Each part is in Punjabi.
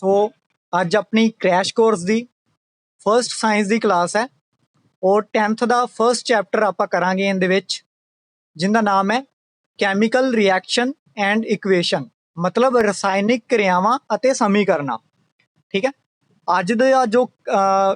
सो अज अपनी क्रैश कोर्स की फर्स्ट साइंस की क्लास है और 10th का फर्स्ट चैप्टर आप करांगे इन जिंदा नाम है कैमिकल रिएक्शन एंड इक्वेशन, मतलब रसायनिक क्रियावां अते समीकरण। ठीक है, अज का जो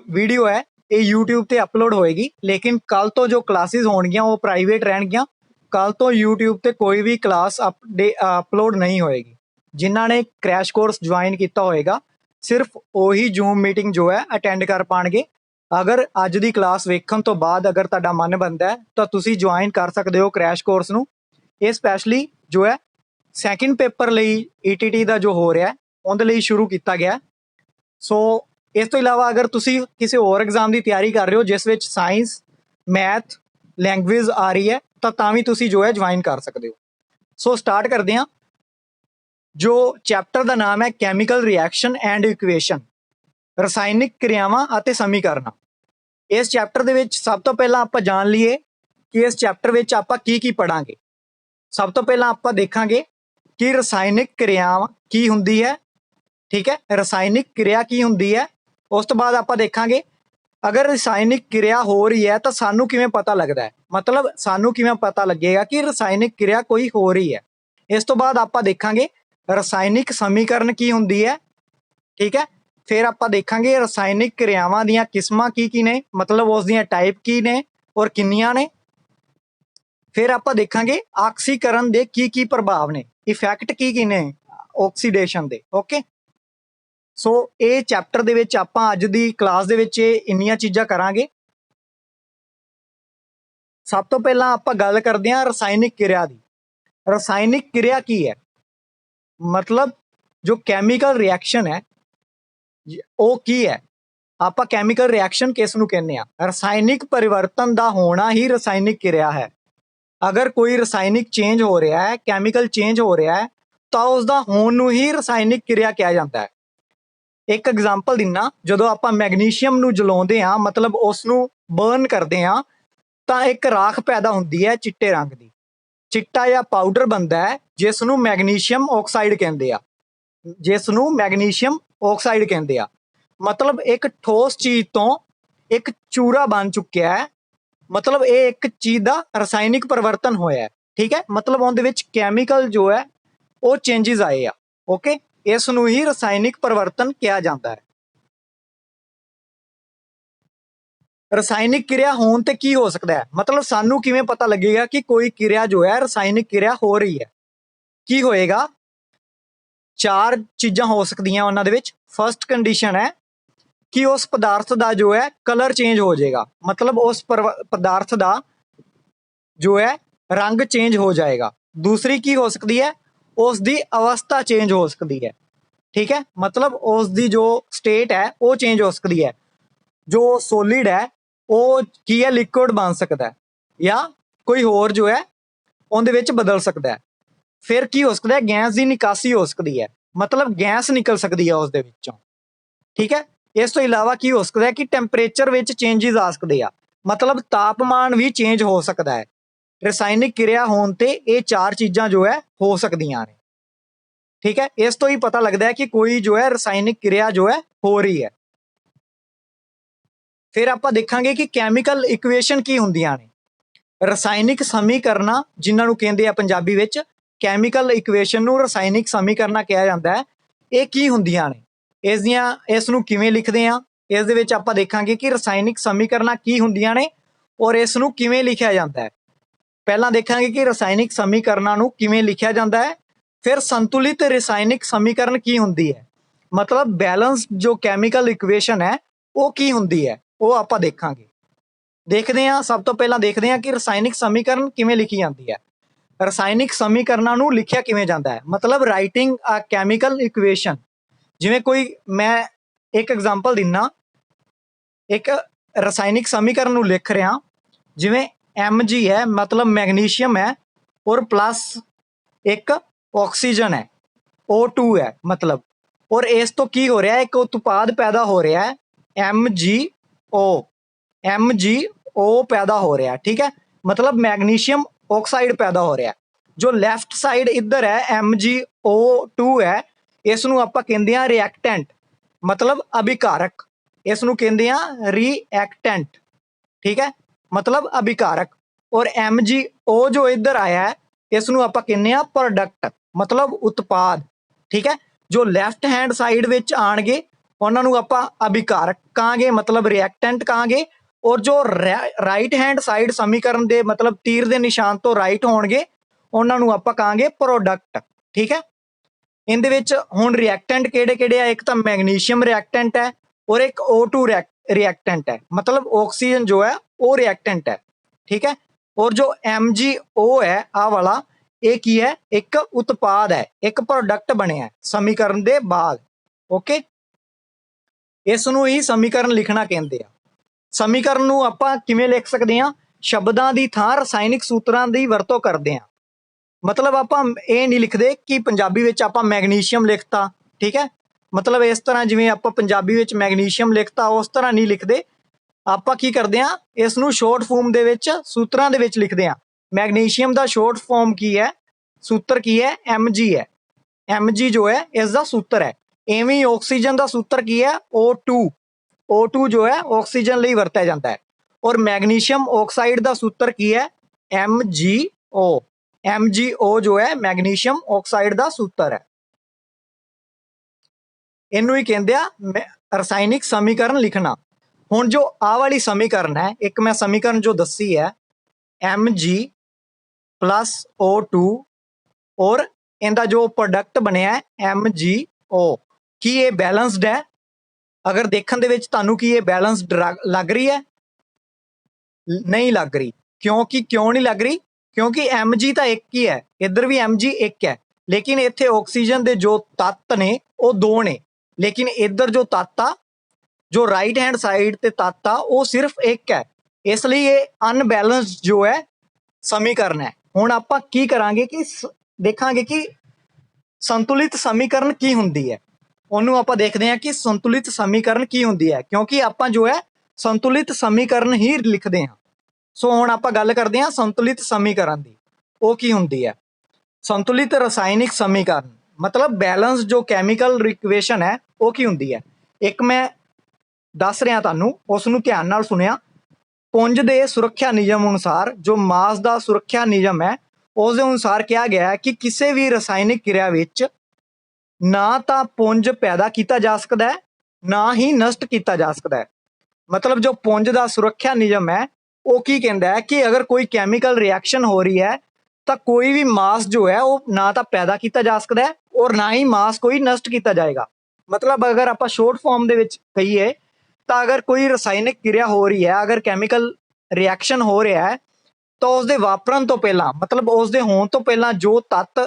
वीडियो है ये यूट्यूब ते अपलोड होएगी, लेकिन कल तो जो क्लासिस होणगियां वो प्राइवेट रहणगियां। कल तो यूट्यूब ते कोई भी क्लास अपलोड नहीं होएगी। जिन्हों ने क्रैश कोर्स ज्वाइन किया होएगा सिर्फ वही जूम मीटिंग जो है अटेंड कर पाएंगे। अगर अज की क्लास वेखण तो बाद अगर तुहाडा मन बनता है तो तुसी ज्वाइन कर सकते हो क्रैश कोर्स नूं। ये स्पैशली जो है सैकेंड पेपर लई ETT का जो हो रहा है उहदे लई शुरू किया गया। सो इस तो इलावा अगर तुसी किसी होर एग्जाम की तैयारी कर रहे हो जिस विच साइंस मैथ लैंग्वेज आ रही है तो भी तुसी जो है ज्वाइन कर सकते हो। सो स्टार्ट करते हैं। जो चैप्टर का नाम है कैमिकल रिएक्शन एंड इक्वेशन, रसायनिक क्रियावां अते समीकरण। इस चैप्टर दे विच सब तो पहला आप जान लीए कि इस चैप्टर विच आपां की पढ़ांगे। सब तो पहला आप देखांगे कि रसायनिक क्रियावां की हुंदी है। ठीक है, रसायनिक क्रिया की हुंदी है। उस तो बाद आप देखांगे अगर रसायनिक क्रिया हो रही है तो सानू किवें पता लगता है, मतलब सानू किवें पता लगेगा कि रसायनिक क्रिया कोई हो रही है। इस तो बाद आप देखांगे रसायनिक समीकरण की हुंदी है। ठीक है, फिर आप देखांगे रसायनिक क्रियावां दीयां किस्मां की ने, मतलब उस दीयां टाइप की ने और किन्नियां ने। फिर आप देखांगे ऑक्सीकरण दे की प्रभाव ने, इफैक्ट की ने ऑक्सीडेशन दे। ओके, सो ये चैप्टर दे विच आपां अज दी क्लास दे विच इन्नियां चीज़ां करांगे। सब तो पहला आप गल करते हैं रसायनिक क्रिया की। रसायनिक क्रिया की है, मतलब जो कैमिकल रिएक्शन है वो की है। आप कैमिकल रिएक्शन किस नूं कहने आ? रसायनिक परिवर्तन का होना ही रसायनिक क्रिया है। अगर कोई रसायनिक चेंज हो रहा है, कैमिकल चेंज हो रहा है तो उसका होण नूं ही रसायनिक क्रिया कहा जाता है। एक एग्जाम्पल दिना, जो आप मैगनीशियम नूं जलाउंदे आ, मतलब उसनूं बर्न करते हैं तो एक राख पैदा होती है चिट्टे रंग की। चिट्टा या पाउडर बनता है जिसनूं मैगनीशियम ऑक्साइड कहते हैं, जिसनूं मैगनीशियम ऑक्साइड कहते हैं। मतलब एक ठोस चीज तो एक चूरा बन चुका है, मतलब ये एक चीज का रसायनिक परिवर्तन होया है। ठीक है, मतलब उहदे विच कैमिकल जो है वो चेंजिज आए आ। ओके, इस नूं ही रसायनिक परिवर्तन कहा जाता है। रसायनिक क्रिया होने ते की हो सकता है, मतलब सानू किवें पता लगेगा कि कोई क्रिया जो है रसायनिक क्रिया हो रही है। की होएगा, चार चीज़ां हो सकदियां उन्हां दे विच। फर्स्ट कंडीशन है कि उस पदार्थ का जो है कलर चेंज हो जाएगा, मतलब उस पदार्थ का जो है रंग चेंज हो जाएगा। दूसरी की हो सकती है, उसकी अवस्था चेंज हो सकती है। ठीक है, मतलब उसकी जो स्टेट है वो चेंज हो सकती है। जो सॉलिड है वो की है लिक्विड बन सकता है या कोई होर जो है उहदे विच बदल सकता है। फिर की हो सकता है, गैस की निकासी हो सकती है, मतलब गैस निकल सकती है उसदे विचों। ठीक है, इस तो इलावा की हो सकता है कि टैंपरेचर विच चेंजिज आ सकते हैं, मतलब तापमान भी चेंज हो सकता है। रसायनिक क्रिया होने ते ये चार चीज़ां जो है हो सकदियां ने। ठीक है, इस तो ही पता लगता है कि कोई जो है रसायनिक क्रिया जो है हो रही है। फिर आप देखांगे कि कैमिकल इक्वेशन की हुंदियां ने। रसायनिक समीकरण जिन्हां नूं कहंदे आ पंजाबी विच कैमिकल इक्वेशन नूं रसायनिक समीकरण कहा जाता है। ये की हुंदियां ने, इस नूं किवें लिखदे आ, इस दे विच आपां देखांगे कि रसायनिक समीकरण की हुंदियां ने और इस नूं किवें लिखिया जाता है। पहला देखांगे कि रसायनिक समीकरण नूं किवें लिखिया जाता है। फिर संतुलित रसायनिक समीकरण की हुंदी है, मतलब बैलेंस जो कैमिकल इक्वेशन है वो की हुंदी है, वो आपां देखांगे। देखते हैं, सब तो पहला देखते हैं कि रसायनिक समीकरण किवें लिखी जाती है। रसायनिक समीकरणों नूं लिखिया किवें जाता है, मतलब राइटिंग अ कैमिकल इक्वेशन। जिवें कोई मैं एक एग्जाम्पल दिना, एक रसायनिक समीकरण नूं लिख रहा, जिवें Mg है, मतलब मैगनीशियम है और प्लस एक ऑक्सीजन है, O2 है मतलब, और इस तो की हो रहा है, एक उत्पाद पैदा हो रहा है MgO पैदा हो रहा है। ठीक है, मतलब मैग्नीशियम ऑक्साइड पैदा हो रहा है। जो लेफ्ट साइड इधर है MgO2 है, ਇਸ ਨੂੰ ਆਪਾਂ ਕਹਿੰਦੇ ਆ ਰਿਐਕਟੈਂਟ, ਮਤਲਬ ਅਭਿਕਾਰਕ। ਇਸ ਨੂੰ ਕਹਿੰਦੇ ਆ ਰਿਐਕਟੈਂਟ, ਠੀਕ ਹੈ, ਮਤਲਬ ਅਭਿਕਾਰਕ। ਔਰ MgO ਜੋ ਇੱਧਰ ਆਇਆ ਹੈ, ਇਸ ਨੂੰ ਆਪਾਂ ਕਹਿੰਦੇ ਆ ਪ੍ਰੋਡਕਟ, ਮਤਲਬ ਉਤਪਾਦ, ਠੀਕ ਹੈ। ਜੋ ਲੈਫਟ ਹੈਂਡ ਸਾਈਡ ਵਿੱਚ ਆਣਗੇ ਉਹਨਾਂ ਨੂੰ ਆਪਾਂ ਅਭਿਕਾਰਕ ਕਹਾਂਗੇ, ਮਤਲਬ ਰਿਐਕਟੈਂਟ ਕਹਾਂਗੇ। ਔਰ ਜੋ ਰਾਈਟ ਹੈਂਡ ਸਾਈਡ ਸਮੀਕਰਨ ਦੇ ਮਤਲਬ ਤੀਰ ਦੇ ਨਿਸ਼ਾਨ ਤੋਂ ਰਾਈਟ ਹੋਣਗੇ ਉਹਨਾਂ ਨੂੰ ਆਪਾਂ ਕਹਾਂਗੇ ਪ੍ਰੋਡਕਟ, ਠੀਕ ਹੈ। ਇਹਦੇ ਵਿੱਚ ਹੁਣ ਰਿਐਕਟੈਂਟ ਕਿਹੜੇ ਕਿਹੜੇ ਆ? ਇੱਕ ਤਾਂ ਮੈਗਨੀਸ਼ੀਅਮ ਰਿਐਕਟੈਂਟ ਹੈ ਔਰ ਇੱਕ O2 ਰਿਐਕਟੈਂਟ ਹੈ, ਮਤਲਬ ਆਕਸੀਜਨ ਜੋ ਹੈ ਉਹ ਰਿਐਕਟੈਂਟ ਹੈ, ਠੀਕ ਹੈ। ਔਰ ਜੋ MgO ਹੈ ਆਹ ਵਾਲਾ, ਇਹ ਕੀ ਹੈ? ਇੱਕ ਉਤਪਾਦ ਹੈ, ਇੱਕ ਪ੍ਰੋਡਕਟ ਬਣਿਆ ਸਮੀਕਰਨ ਦੇ ਬਾਅਦ, ਓਕੇ। ਇਸ ਨੂੰ ਹੀ ਸਮੀਕਰਨ ਲਿਖਣਾ ਕਹਿੰਦੇ ਆ। ਸਮੀਕਰਨ ਨੂੰ ਆਪਾਂ ਕਿਵੇਂ ਲਿਖ ਸਕਦੇ ਹਾਂ? ਸ਼ਬਦਾਂ ਦੀ ਥਾਂ ਰਸਾਇਣਿਕ ਸੂਤਰਾਂ ਦੀ ਵਰਤੋਂ ਕਰਦੇ ਹਾਂ। ਮਤਲਬ ਆਪਾਂ ਇਹ ਨਹੀਂ ਲਿਖਦੇ ਕਿ ਪੰਜਾਬੀ ਵਿੱਚ ਆਪਾਂ ਮੈਗਨੀਸ਼ੀਅਮ ਲਿਖਤਾ, ਠੀਕ ਹੈ। ਮਤਲਬ ਇਸ ਤਰ੍ਹਾਂ ਜਿਵੇਂ ਆਪਾਂ ਪੰਜਾਬੀ ਵਿੱਚ ਮੈਗਨੀਸ਼ੀਅਮ ਲਿਖਤਾ ਉਸ ਤਰ੍ਹਾਂ ਨਹੀਂ ਲਿਖਦੇ। ਆਪਾਂ ਕੀ ਕਰਦੇ ਹਾਂ? ਇਸ ਨੂੰ ਸ਼ਾਰਟ ਫਾਰਮ ਦੇ ਵਿੱਚ ਸੂਤਰਾਂ ਦੇ ਵਿੱਚ ਲਿਖਦੇ ਹਾਂ। ਮੈਗਨੀਸ਼ੀਅਮ ਦਾ ਸ਼ਾਰਟ ਫਾਰਮ ਕੀ ਹੈ? ਸੂਤਰ ਕੀ ਹੈ? Mg ਹੈ। Mg ਜੋ ਹੈ ਇਸ ਦਾ ਸੂਤਰ ਹੈ। ਐਵੇਂ ਹੀ ਆਕਸੀਜਨ ਦਾ ਸੂਤਰ ਕੀ ਹੈ? O2। O2 ਜੋ ਹੈ ਆਕਸੀਜਨ ਲਈ ਵਰਤਿਆ ਜਾਂਦਾ ਹੈ। ਔਰ ਮੈਗਨੀਸ਼ੀਅਮ ਆਕਸਾਈਡ ਦਾ ਸੂਤਰ ਕੀ ਹੈ? MgO। MgO ਜੋ ਹੈ ਮੈਗਨੀਸ਼ੀਅਮ ਆਕਸਾਈਡ ਦਾ ਸੂਤਰ ਹੈ। ਇਹਨੂੰ ਹੀ ਕਹਿੰਦੇ ਆ ਰਸਾਇਣਿਕ ਸਮੀਕਰਨ ਲਿਖਣਾ। ਹੁਣ ਜੋ ਆਹ ਵਾਲੀ ਸਮੀਕਰਨ ਹੈ, ਇੱਕ ਮੈਂ ਸਮੀਕਰਨ ਜੋ ਦੱਸੀ ਹੈ Mg plus O2 ਔਰ ਇਹਦਾ ਜੋ ਪ੍ਰੋਡਕਟ ਬਣਿਆ MgO, ਕੀ ਇਹ ਬੈਲੈਂਸਡ ਹੈ? ਅਗਰ ਦੇਖਣ ਦੇ ਵਿੱਚ ਤੁਹਾਨੂੰ ਕੀ ਇਹ ਬੈਲੈਂਸਡ ਲੱਗ ਰਹੀ ਹੈ? ਨਹੀਂ ਲੱਗ ਰਹੀ। ਕਿਉਂ ਨਹੀਂ ਲੱਗ ਰਹੀ? ਕਿਉਂਕਿ Mg ਤਾਂ ਇੱਕ ਹੀ ਹੈ, ਇੱਧਰ ਵੀ Mg ਇੱਕ ਹੈ, ਲੇਕਿਨ ਇੱਥੇ ਆਕਸੀਜਨ ਦੇ ਜੋ ਤੱਤ ਨੇ ਉਹ ਦੋ ਨੇ, ਲੇਕਿਨ ਇੱਧਰ ਜੋ ਤੱਤ ਆ, ਜੋ ਰਾਈਟ ਹੈਂਡ ਸਾਈਡ ਤੇ ਤੱਤ ਆ, ਉਹ ਸਿਰਫ ਇੱਕ ਹੈ। ਇਸ ਲਈ ਇਹ ਅਨਬੈਲੈਂਸਡ ਜੋ ਹੈ ਸਮੀਕਰਨ ਹੈ। ਹੁਣ ਆਪਾਂ ਕੀ ਕਰਾਂਗੇ ਕਿ ਦੇਖਾਂਗੇ ਕਿ ਸੰਤੁਲਿਤ ਸਮੀਕਰਨ ਕੀ ਹੁੰਦੀ ਹੈ। ਉਹਨੂੰ ਆਪਾਂ ਦੇਖਦੇ ਹਾਂ ਕਿ ਸੰਤੁਲਿਤ ਸਮੀਕਰਨ ਕੀ ਹੁੰਦੀ ਹੈ, ਕਿਉਂਕਿ ਆਪਾਂ ਜੋ ਹੈ ਸੰਤੁਲਿਤ ਸਮੀਕਰਨ ਹੀ ਲਿਖਦੇ ਹਾਂ। ਸੋ ਹੁਣ ਆਪਾਂ ਗੱਲ ਕਰਦੇ ਹਾਂ ਸੰਤੁਲਿਤ ਸਮੀਕਰਨ ਦੀ। ਉਹ ਕੀ ਹੁੰਦੀ ਹੈ? ਸੰਤੁਲਿਤ ਰਸਾਇਣਿਕ ਸਮੀਕਰਨ ਮਤਲਬ ਬੈਲੈਂਸ ਜੋ ਕੈਮੀਕਲ ਇਕੁਏਸ਼ਨ ਹੈ ਉਹ ਕੀ ਹੁੰਦੀ ਹੈ? ਇੱਕ ਮੈਂ ਦੱਸ ਰਿਹਾ ਤੁਹਾਨੂੰ, ਉਸ ਨੂੰ ਧਿਆਨ ਨਾਲ ਸੁਣਿਆ। ਪੁੰਜ ਦੇ ਸੁਰੱਖਿਆ ਨਿਯਮ ਅਨੁਸਾਰ, ਜੋ ਮਾਸ ਦਾ ਸੁਰੱਖਿਆ ਨਿਯਮ ਹੈ ਉਸ ਦੇ ਅਨੁਸਾਰ ਕਿਹਾ ਗਿਆ ਹੈ ਕਿ ਕਿਸੇ ਵੀ ਰਸਾਇਣਿਕ ਕਿਰਿਆ ਵਿੱਚ ਨਾ ਤਾਂ ਪੁੰਜ ਪੈਦਾ ਕੀਤਾ ਜਾ ਸਕਦਾ ਹੈ, ਨਾ ਹੀ ਨਸ਼ਟ ਕੀਤਾ ਜਾ ਸਕਦਾ ਹੈ। ਮਤਲਬ ਜੋ ਪੁੰਜ ਦਾ ਸੁਰੱਖਿਆ ਨਿਯਮ ਹੈ ਉਹ ਕੀ ਕਹਿੰਦਾ ਹੈ ਕਿ ਅਗਰ ਕੋਈ ਕੈਮੀਕਲ ਰਿਐਕਸ਼ਨ ਹੋ ਰਹੀ ਹੈ ਤਾਂ ਕੋਈ ਵੀ ਮਾਸ ਜੋ ਹੈ ਉਹ ਨਾ ਤਾਂ ਪੈਦਾ ਕੀਤਾ ਜਾ ਸਕਦਾ ਹੈ ਔਰ ਨਾ ਹੀ ਮਾਸ ਕੋਈ ਨਸ਼ਟ ਕੀਤਾ ਜਾਏਗਾ। ਮਤਲਬ ਅਗਰ ਆਪਾਂ ਸ਼ਾਰਟ ਫਾਰਮ ਦੇ ਵਿੱਚ ਕਹੀਏ ਤਾਂ ਅਗਰ ਕੋਈ ਰਸਾਇਣਿਕ ਕਿਰਿਆ ਹੋ ਰਹੀ ਹੈ, ਅਗਰ ਕੈਮੀਕਲ ਰਿਐਕਸ਼ਨ ਹੋ ਰਿਹਾ ਹੈ, ਤਾਂ ਉਸ ਦੇ ਵਾਪਰਨ ਤੋਂ ਪਹਿਲਾਂ, ਮਤਲਬ ਉਸ ਦੇ ਹੋਣ ਤੋਂ ਪਹਿਲਾਂ ਜੋ ਤੱਤ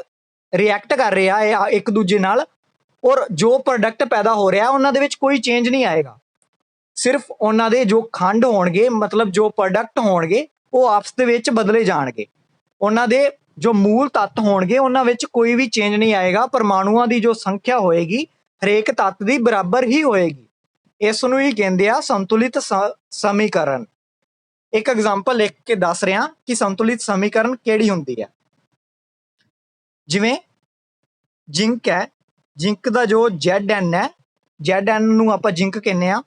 ਰਿਐਕਟ ਕਰ ਰਿਹਾ ਹੈ ਇੱਕ ਦੂਜੇ ਨਾਲ ਔਰ ਜੋ ਪ੍ਰੋਡਕਟ ਪੈਦਾ ਹੋ ਰਿਹਾ ਉਹਨਾਂ ਦੇ ਵਿੱਚ ਕੋਈ ਚੇਂਜ ਨਹੀਂ ਆਏਗਾ। ਸਿਰਫ ਉਹਨਾਂ ਦੇ ਜੋ ਖੰਡ ਹੋਣਗੇ, ਮਤਲਬ ਜੋ ਪ੍ਰੋਡਕਟ ਹੋਣਗੇ ਉਹ ਆਪਸ ਦੇ ਵਿੱਚ ਬਦਲੇ ਜਾਣਗੇ। ਉਹਨਾਂ ਦੇ ਜੋ ਮੂਲ ਤੱਤ ਹੋਣਗੇ ਉਹਨਾਂ ਵਿੱਚ ਕੋਈ ਵੀ ਚੇਂਜ ਨਹੀਂ ਆਏਗਾ। ਪਰਮਾਣੂਆਂ ਦੀ ਜੋ ਸੰਖਿਆ ਹੋਏਗੀ ਹਰੇਕ ਤੱਤ ਦੀ ਬਰਾਬਰ ਹੀ ਹੋਏਗੀ। ਇਸ ਨੂੰ ਹੀ ਕਹਿੰਦੇ ਆ ਸੰਤੁਲਿਤ ਸਮੀਕਰਨ। ਇੱਕ ਐਗਜ਼ਾਮਪਲ ਲਿਖ ਕੇ ਦੱਸ ਰਿਹਾ ਕਿ ਸੰਤੁਲਿਤ ਸਮੀਕਰਨ ਕਿਹੜੀ ਹੁੰਦੀ ਹੈ। ਜਿਵੇਂ ਜ਼ਿੰਕ ਹੈ, ਜ਼ਿੰਕ ਦਾ ਜੋ Zn ਹੈ, Zn ਨੂੰ ਆਪਾਂ ਜ਼ਿੰਕ ਕਹਿੰਦੇ ਆ,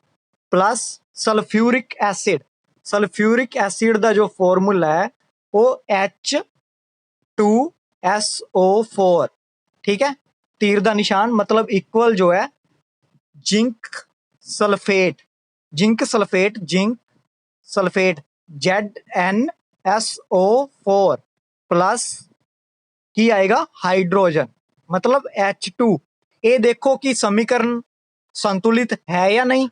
plus sulphuric acid. Sulphuric acid ਦਾ ਜੋ ਫਾਰਮੂਲਾ ਹੈ ਉਹ H2SO4, ਠੀਕ ਹੈ। ਤੀਰ ਦਾ ਨਿਸ਼ਾਨ ਮਤਲਬ ਇਕੁਅਲ ਜੋ ਹੈ zinc sulphate, zinc sulphate, zinc sulphate ZnSO4 plus ਕੀ ਆਏਗਾ? ਹਾਈਡਰੋਜਨ, ਮਤਲਬ H2। ਇਹ ਦੇਖੋ ਕਿ ਸਮੀਕਰਨ ਸੰਤੁਲਿਤ ਹੈ ਜਾਂ ਨਹੀਂ।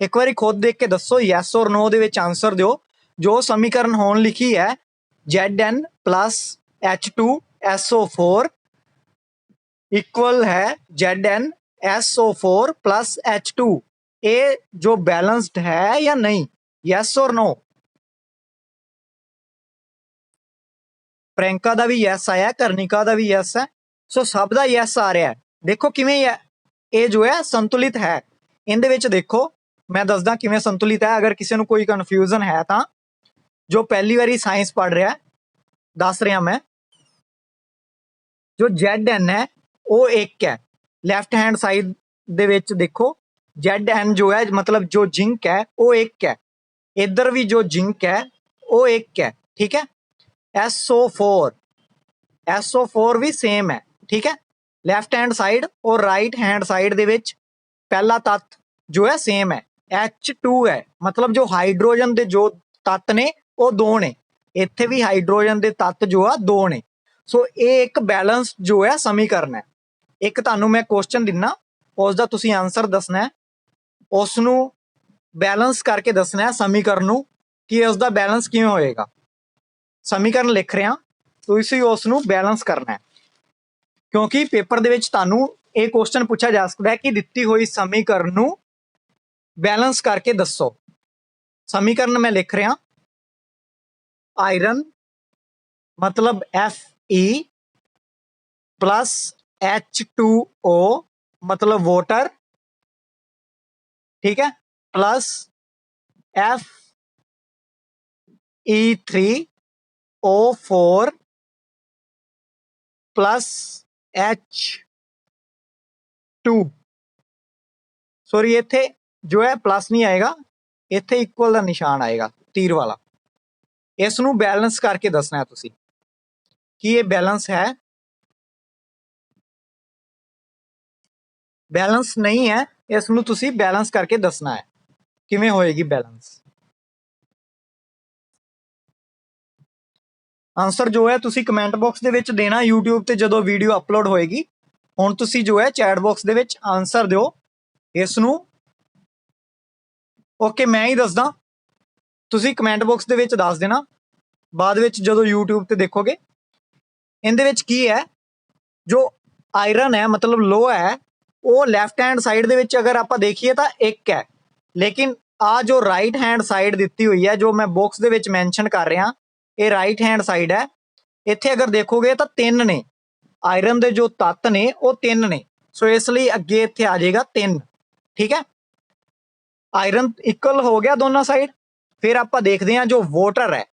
ਇੱਕ ਵਾਰੀ ਖੁਦ ਦੇਖ ਕੇ ਦੱਸੋ, ਯੈਸ ਔਰ ਨੋ ਦੇ ਵਿੱਚ ਆਨਸਰ ਦਿਓ। ਜੋ ਸਮੀਕਰਨ ਹੋਣ ਲਿਖੀ ਹੈ Zn ਪਲੱਸ H2SO4 ਇਕੁਅਲ ਹੈ ZnSO4 ਪਲੱਸ H2। ਇਹ ਜੋ ਬੈਲੈਂਸਡ ਹੈ ਜਾਂ ਨਹੀਂ? ਯੈਸ ਔਰ ਨੋ। ਪ੍ਰਿਯੰਕਾ ਦਾ ਵੀ ਯੈਸ ਆਇਆ, ਕਰਨਿਕਾ ਦਾ ਵੀ ਯੈਸ ਹੈ, ਸੋ ਸਭ ਦਾ ਯੈਸ ਆ ਰਿਹਾ ਹੈ। ਦੇਖੋ ਕਿਵੇਂ ਹੈ ਇਹ ਜੋ ਹੈ ਸੰਤੁਲਿਤ ਹੈ। ਇਹਦੇ ਵਿੱਚ ਦੇਖੋ ਮੈਂ ਦੱਸਦਾ ਕਿਵੇਂ ਸੰਤੁਲਿਤ ਹੈ। ਅਗਰ ਕਿਸੇ ਨੂੰ ਕੋਈ ਕਨਫਿਊਜ਼ਨ ਹੈ ਤਾਂ ਜੋ ਪਹਿਲੀ ਵਾਰੀ ਸਾਇੰਸ ਪੜ੍ਹ ਰਿਹਾ ਦੱਸ ਰਿਹਾ ਮੈਂ, ਜੋ Zn ਹੈ ਉਹ ਇੱਕ ਹੈ, ਲੈਫਟ ਹੈਂਡ ਸਾਈਡ ਦੇ ਵਿੱਚ ਦੇਖੋ Zn ਜੋ ਹੈ ਮਤਲਬ ਜੋ ਜ਼ਿੰਕ ਹੈ ਉਹ ਇੱਕ ਹੈ, ਇੱਧਰ ਵੀ ਜੋ ਜ਼ਿੰਕ ਹੈ ਉਹ ਇੱਕ ਹੈ, ਠੀਕ ਹੈ। SO4 ਵੀ ਸੇਮ ਹੈ, ਠੀਕ ਹੈ। ਲੈਫਟ ਹੈਂਡ ਸਾਈਡ ਔਰ ਰਾਈਟ ਹੈਂਡ ਸਾਈਡ ਦੇ ਵਿੱਚ ਪਹਿਲਾ ਤੱਤ ਜੋ ਹੈ ਸੇਮ ਹੈ, H2 ਹੈ, ਮਤਲਬ ਜੋ ਹਾਈਡਰੋਜਨ ਦੇ ਜੋ ਤੱਤ ਨੇ ਉਹ ਦੋ ਨੇ, ਇੱਥੇ ਵੀ ਹਾਈਡਰੋਜਨ ਦੇ ਤੱਤ ਜੋ ਆ ਦੋ ਨੇ। ਸੋ ਇਹ ਇੱਕ ਬੈਲੈਂਸ ਜੋ ਹੈ ਸਮੀਕਰਨ ਹੈ। ਇੱਕ ਤੁਹਾਨੂੰ ਮੈਂ ਕੁਐਸਚਨ ਦਿੰਨਾ, ਉਸ ਦਾ ਤੁਸੀਂ ਆਨਸਰ ਦੱਸਣਾ ਹੈ, ਉਸ ਨੂੰ ਬੈਲੈਂਸ ਕਰਕੇ ਦੱਸਣਾ ਹੈ ਸਮੀਕਰਨ ਨੂੰ ਕਿ ਉਸ ਦਾ ਬੈਲੈਂਸ ਕਿਵੇਂ ਹੋਏਗਾ। ਸਮੀਕਰਨ ਲਿਖ ਰਿਹਾ, ਤੁਸੀਂ ਉਸ ਨੂੰ ਬੈਲੈਂਸ ਕਰਨਾ ਹੈ, ਕਿਉਂਕਿ ਪੇਪਰ ਦੇ ਵਿੱਚ ਤੁਹਾਨੂੰ ਇਹ ਕੁਐਸਚਨ ਪੁੱਛਿਆ ਜਾ ਸਕਦਾ ਹੈ ਕਿ ਦਿੱਤੀ ਹੋਈ ਸਮੀਕਰਨ ਨੂੰ ਬੈਲੈਂਸ ਕਰਕੇ ਦੱਸੋ। ਸਮੀਕਰਨ ਮੈਂ ਲਿਖ ਰਿਹਾ, ਆਇਰਨ ਮਤਲਬ Fe प्लस H2O मतलब वाटर, ठीक है, plus Fe3O4 plus H2, sorry इत्थे जो है प्लस नहीं आएगा, इत्थे इक्वल का निशान आएगा तीर वाला। इस नूं बैलेंस करके दसना है तुसी कि ये बैलेंस है, बैलेंस नहीं है, इस नूं तुसी बैलेंस करके दसना है किवें होएगी बैलेंस। आंसर जो है तुसी कमेंट बॉक्स दे विच देना यूट्यूब ते जदों वीडियो अपलोड होएगी। हुण तुसी जो है चैट बॉक्स दे विच आंसर दिओ इस नूं। ओके मैं ही दसदा, तुसी कमेंट बॉक्स दे विच दस देना बाद विच जदों यूट्यूब ते देखोगे। इहदे विच की है, जो आयरन है मतलब लोह है वो लैफ्ट हैंड साइड दे विच अगर आपां देखिए तो एक है, लेकिन आ जो राइट हैंड साइड दिती हुई है जो मैं बॉक्स दे विच मैंशन कर रहा, ये राइट हैंड साइड है। इत्थे अगर देखोगे तो तीन ने आयरन दे जो तत्त ने वो तीन ने, सो इसलिए अगे इत्थे आ जाएगा तीन, ठीक है। आयरन इक्वल हो गया दोनों साइड। फिर आप देखते हैं जो वाटर है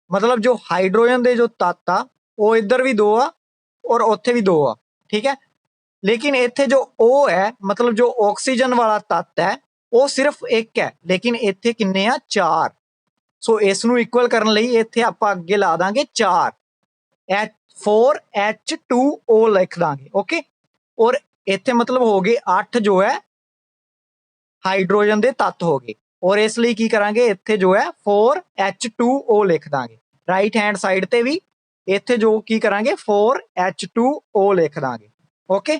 मतलब जो हाइड्रोजन के जो तत्त आ वो इधर भी दो आ और उत्थे भी दो आ, ठीक है। लेकिन इत्थे जो O है मतलब जो ऑक्सीजन वाला तत्त है वो सिर्फ एक है, लेकिन इत्थे किन्ने आ चार। सो इस नूं इक्वल करने लई इत्थे आपां अगे ला दांगे 4 4H2O लिख दांगे, ओके। और इत्थे मतलब हो गए 8 जो है हाइड्रोजन के तत्त हो गए, और इसलिए की करांगे इत्थे जो है 4H2O लिख दांगे। राइट हैंड साइड ते भी इत्थे जो की करांगे 4H2O लिख दांगे, ओके।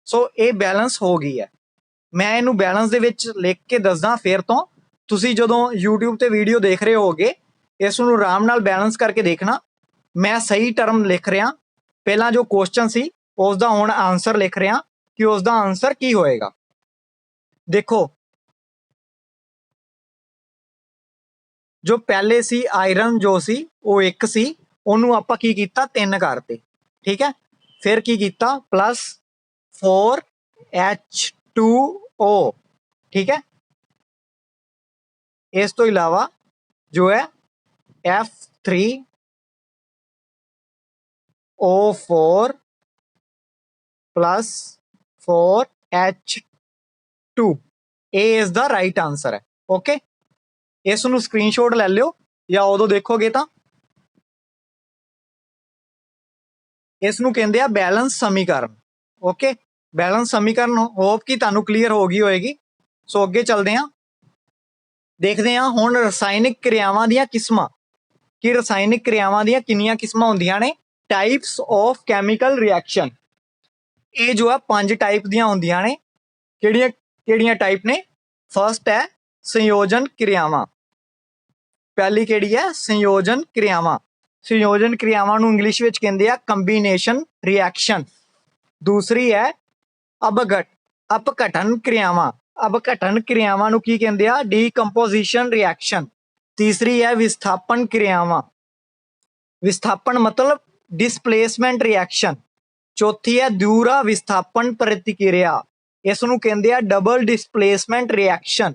सो ये बैलेंस हो गई है। मैं इनू बैलेंस दे विच लिख के दसदा फिर तो तुसी जदों यूट्यूब ते वीडियो देख रहे होगे इस नूं आराम नाल बैलेंस करके देखना। मैं सही टर्म लिख रहा, पहला जो क्वेश्चन सी उसका हुण आंसर लिख रहा कि उसका आंसर की होएगा। देखो जो पहले सी आयरन जो सी वो एक सी, उन्होंने आपां की कीता 3 करते, ठीक है। फिर की कीता प्लस 4H2O, ठीक है। इस तो इलावा जो है F3O4 plus 4H2, A is the right answer है, ओके। इस नूं स्क्रीनशॉट ले लियो या उदों देखोगे तो इस नूं कहंदे आ बैलेंस समीकरण, ओके। बैलेंस समीकरण होप कि तुहानूं क्लीयर हो गई होएगी। सो अगे चलते हैं, देखते हैं हुण रसायनिक क्रियावां दीयां किस्मां कि रसायनिक क्रियावां दीयां किन्नियां किस्मां हुंदियां ने। टाइप्स ऑफ कैमिकल रिएक्शन, ये जो है 5 टाइप दियां हुंदियां ने। किहड़ियां किहड़ियां टाइप ने? फर्स्ट है संयोजन क्रियावां। पहली किहड़ी है? संयोजन क्रियावां। संयोजन क्रियावां नूं इंग्लिश विच कहंदे आ कंबीनेशन रिएक्शन। दूसरी है अपघटन क्रियावां। अपघटन क्रियावां नूं की कहंदे आ? Decomposition reaction. तीसरी है विस्थापन क्रियावां। विस्थापन मतलब डिस्प्लेसमेंट रिएक्शन। चौथी है दूरा विस्थापन प्रतिक्रिया, इस नूं कहंदे आ डबल डिस्प्लेसमेंट रिएक्शन।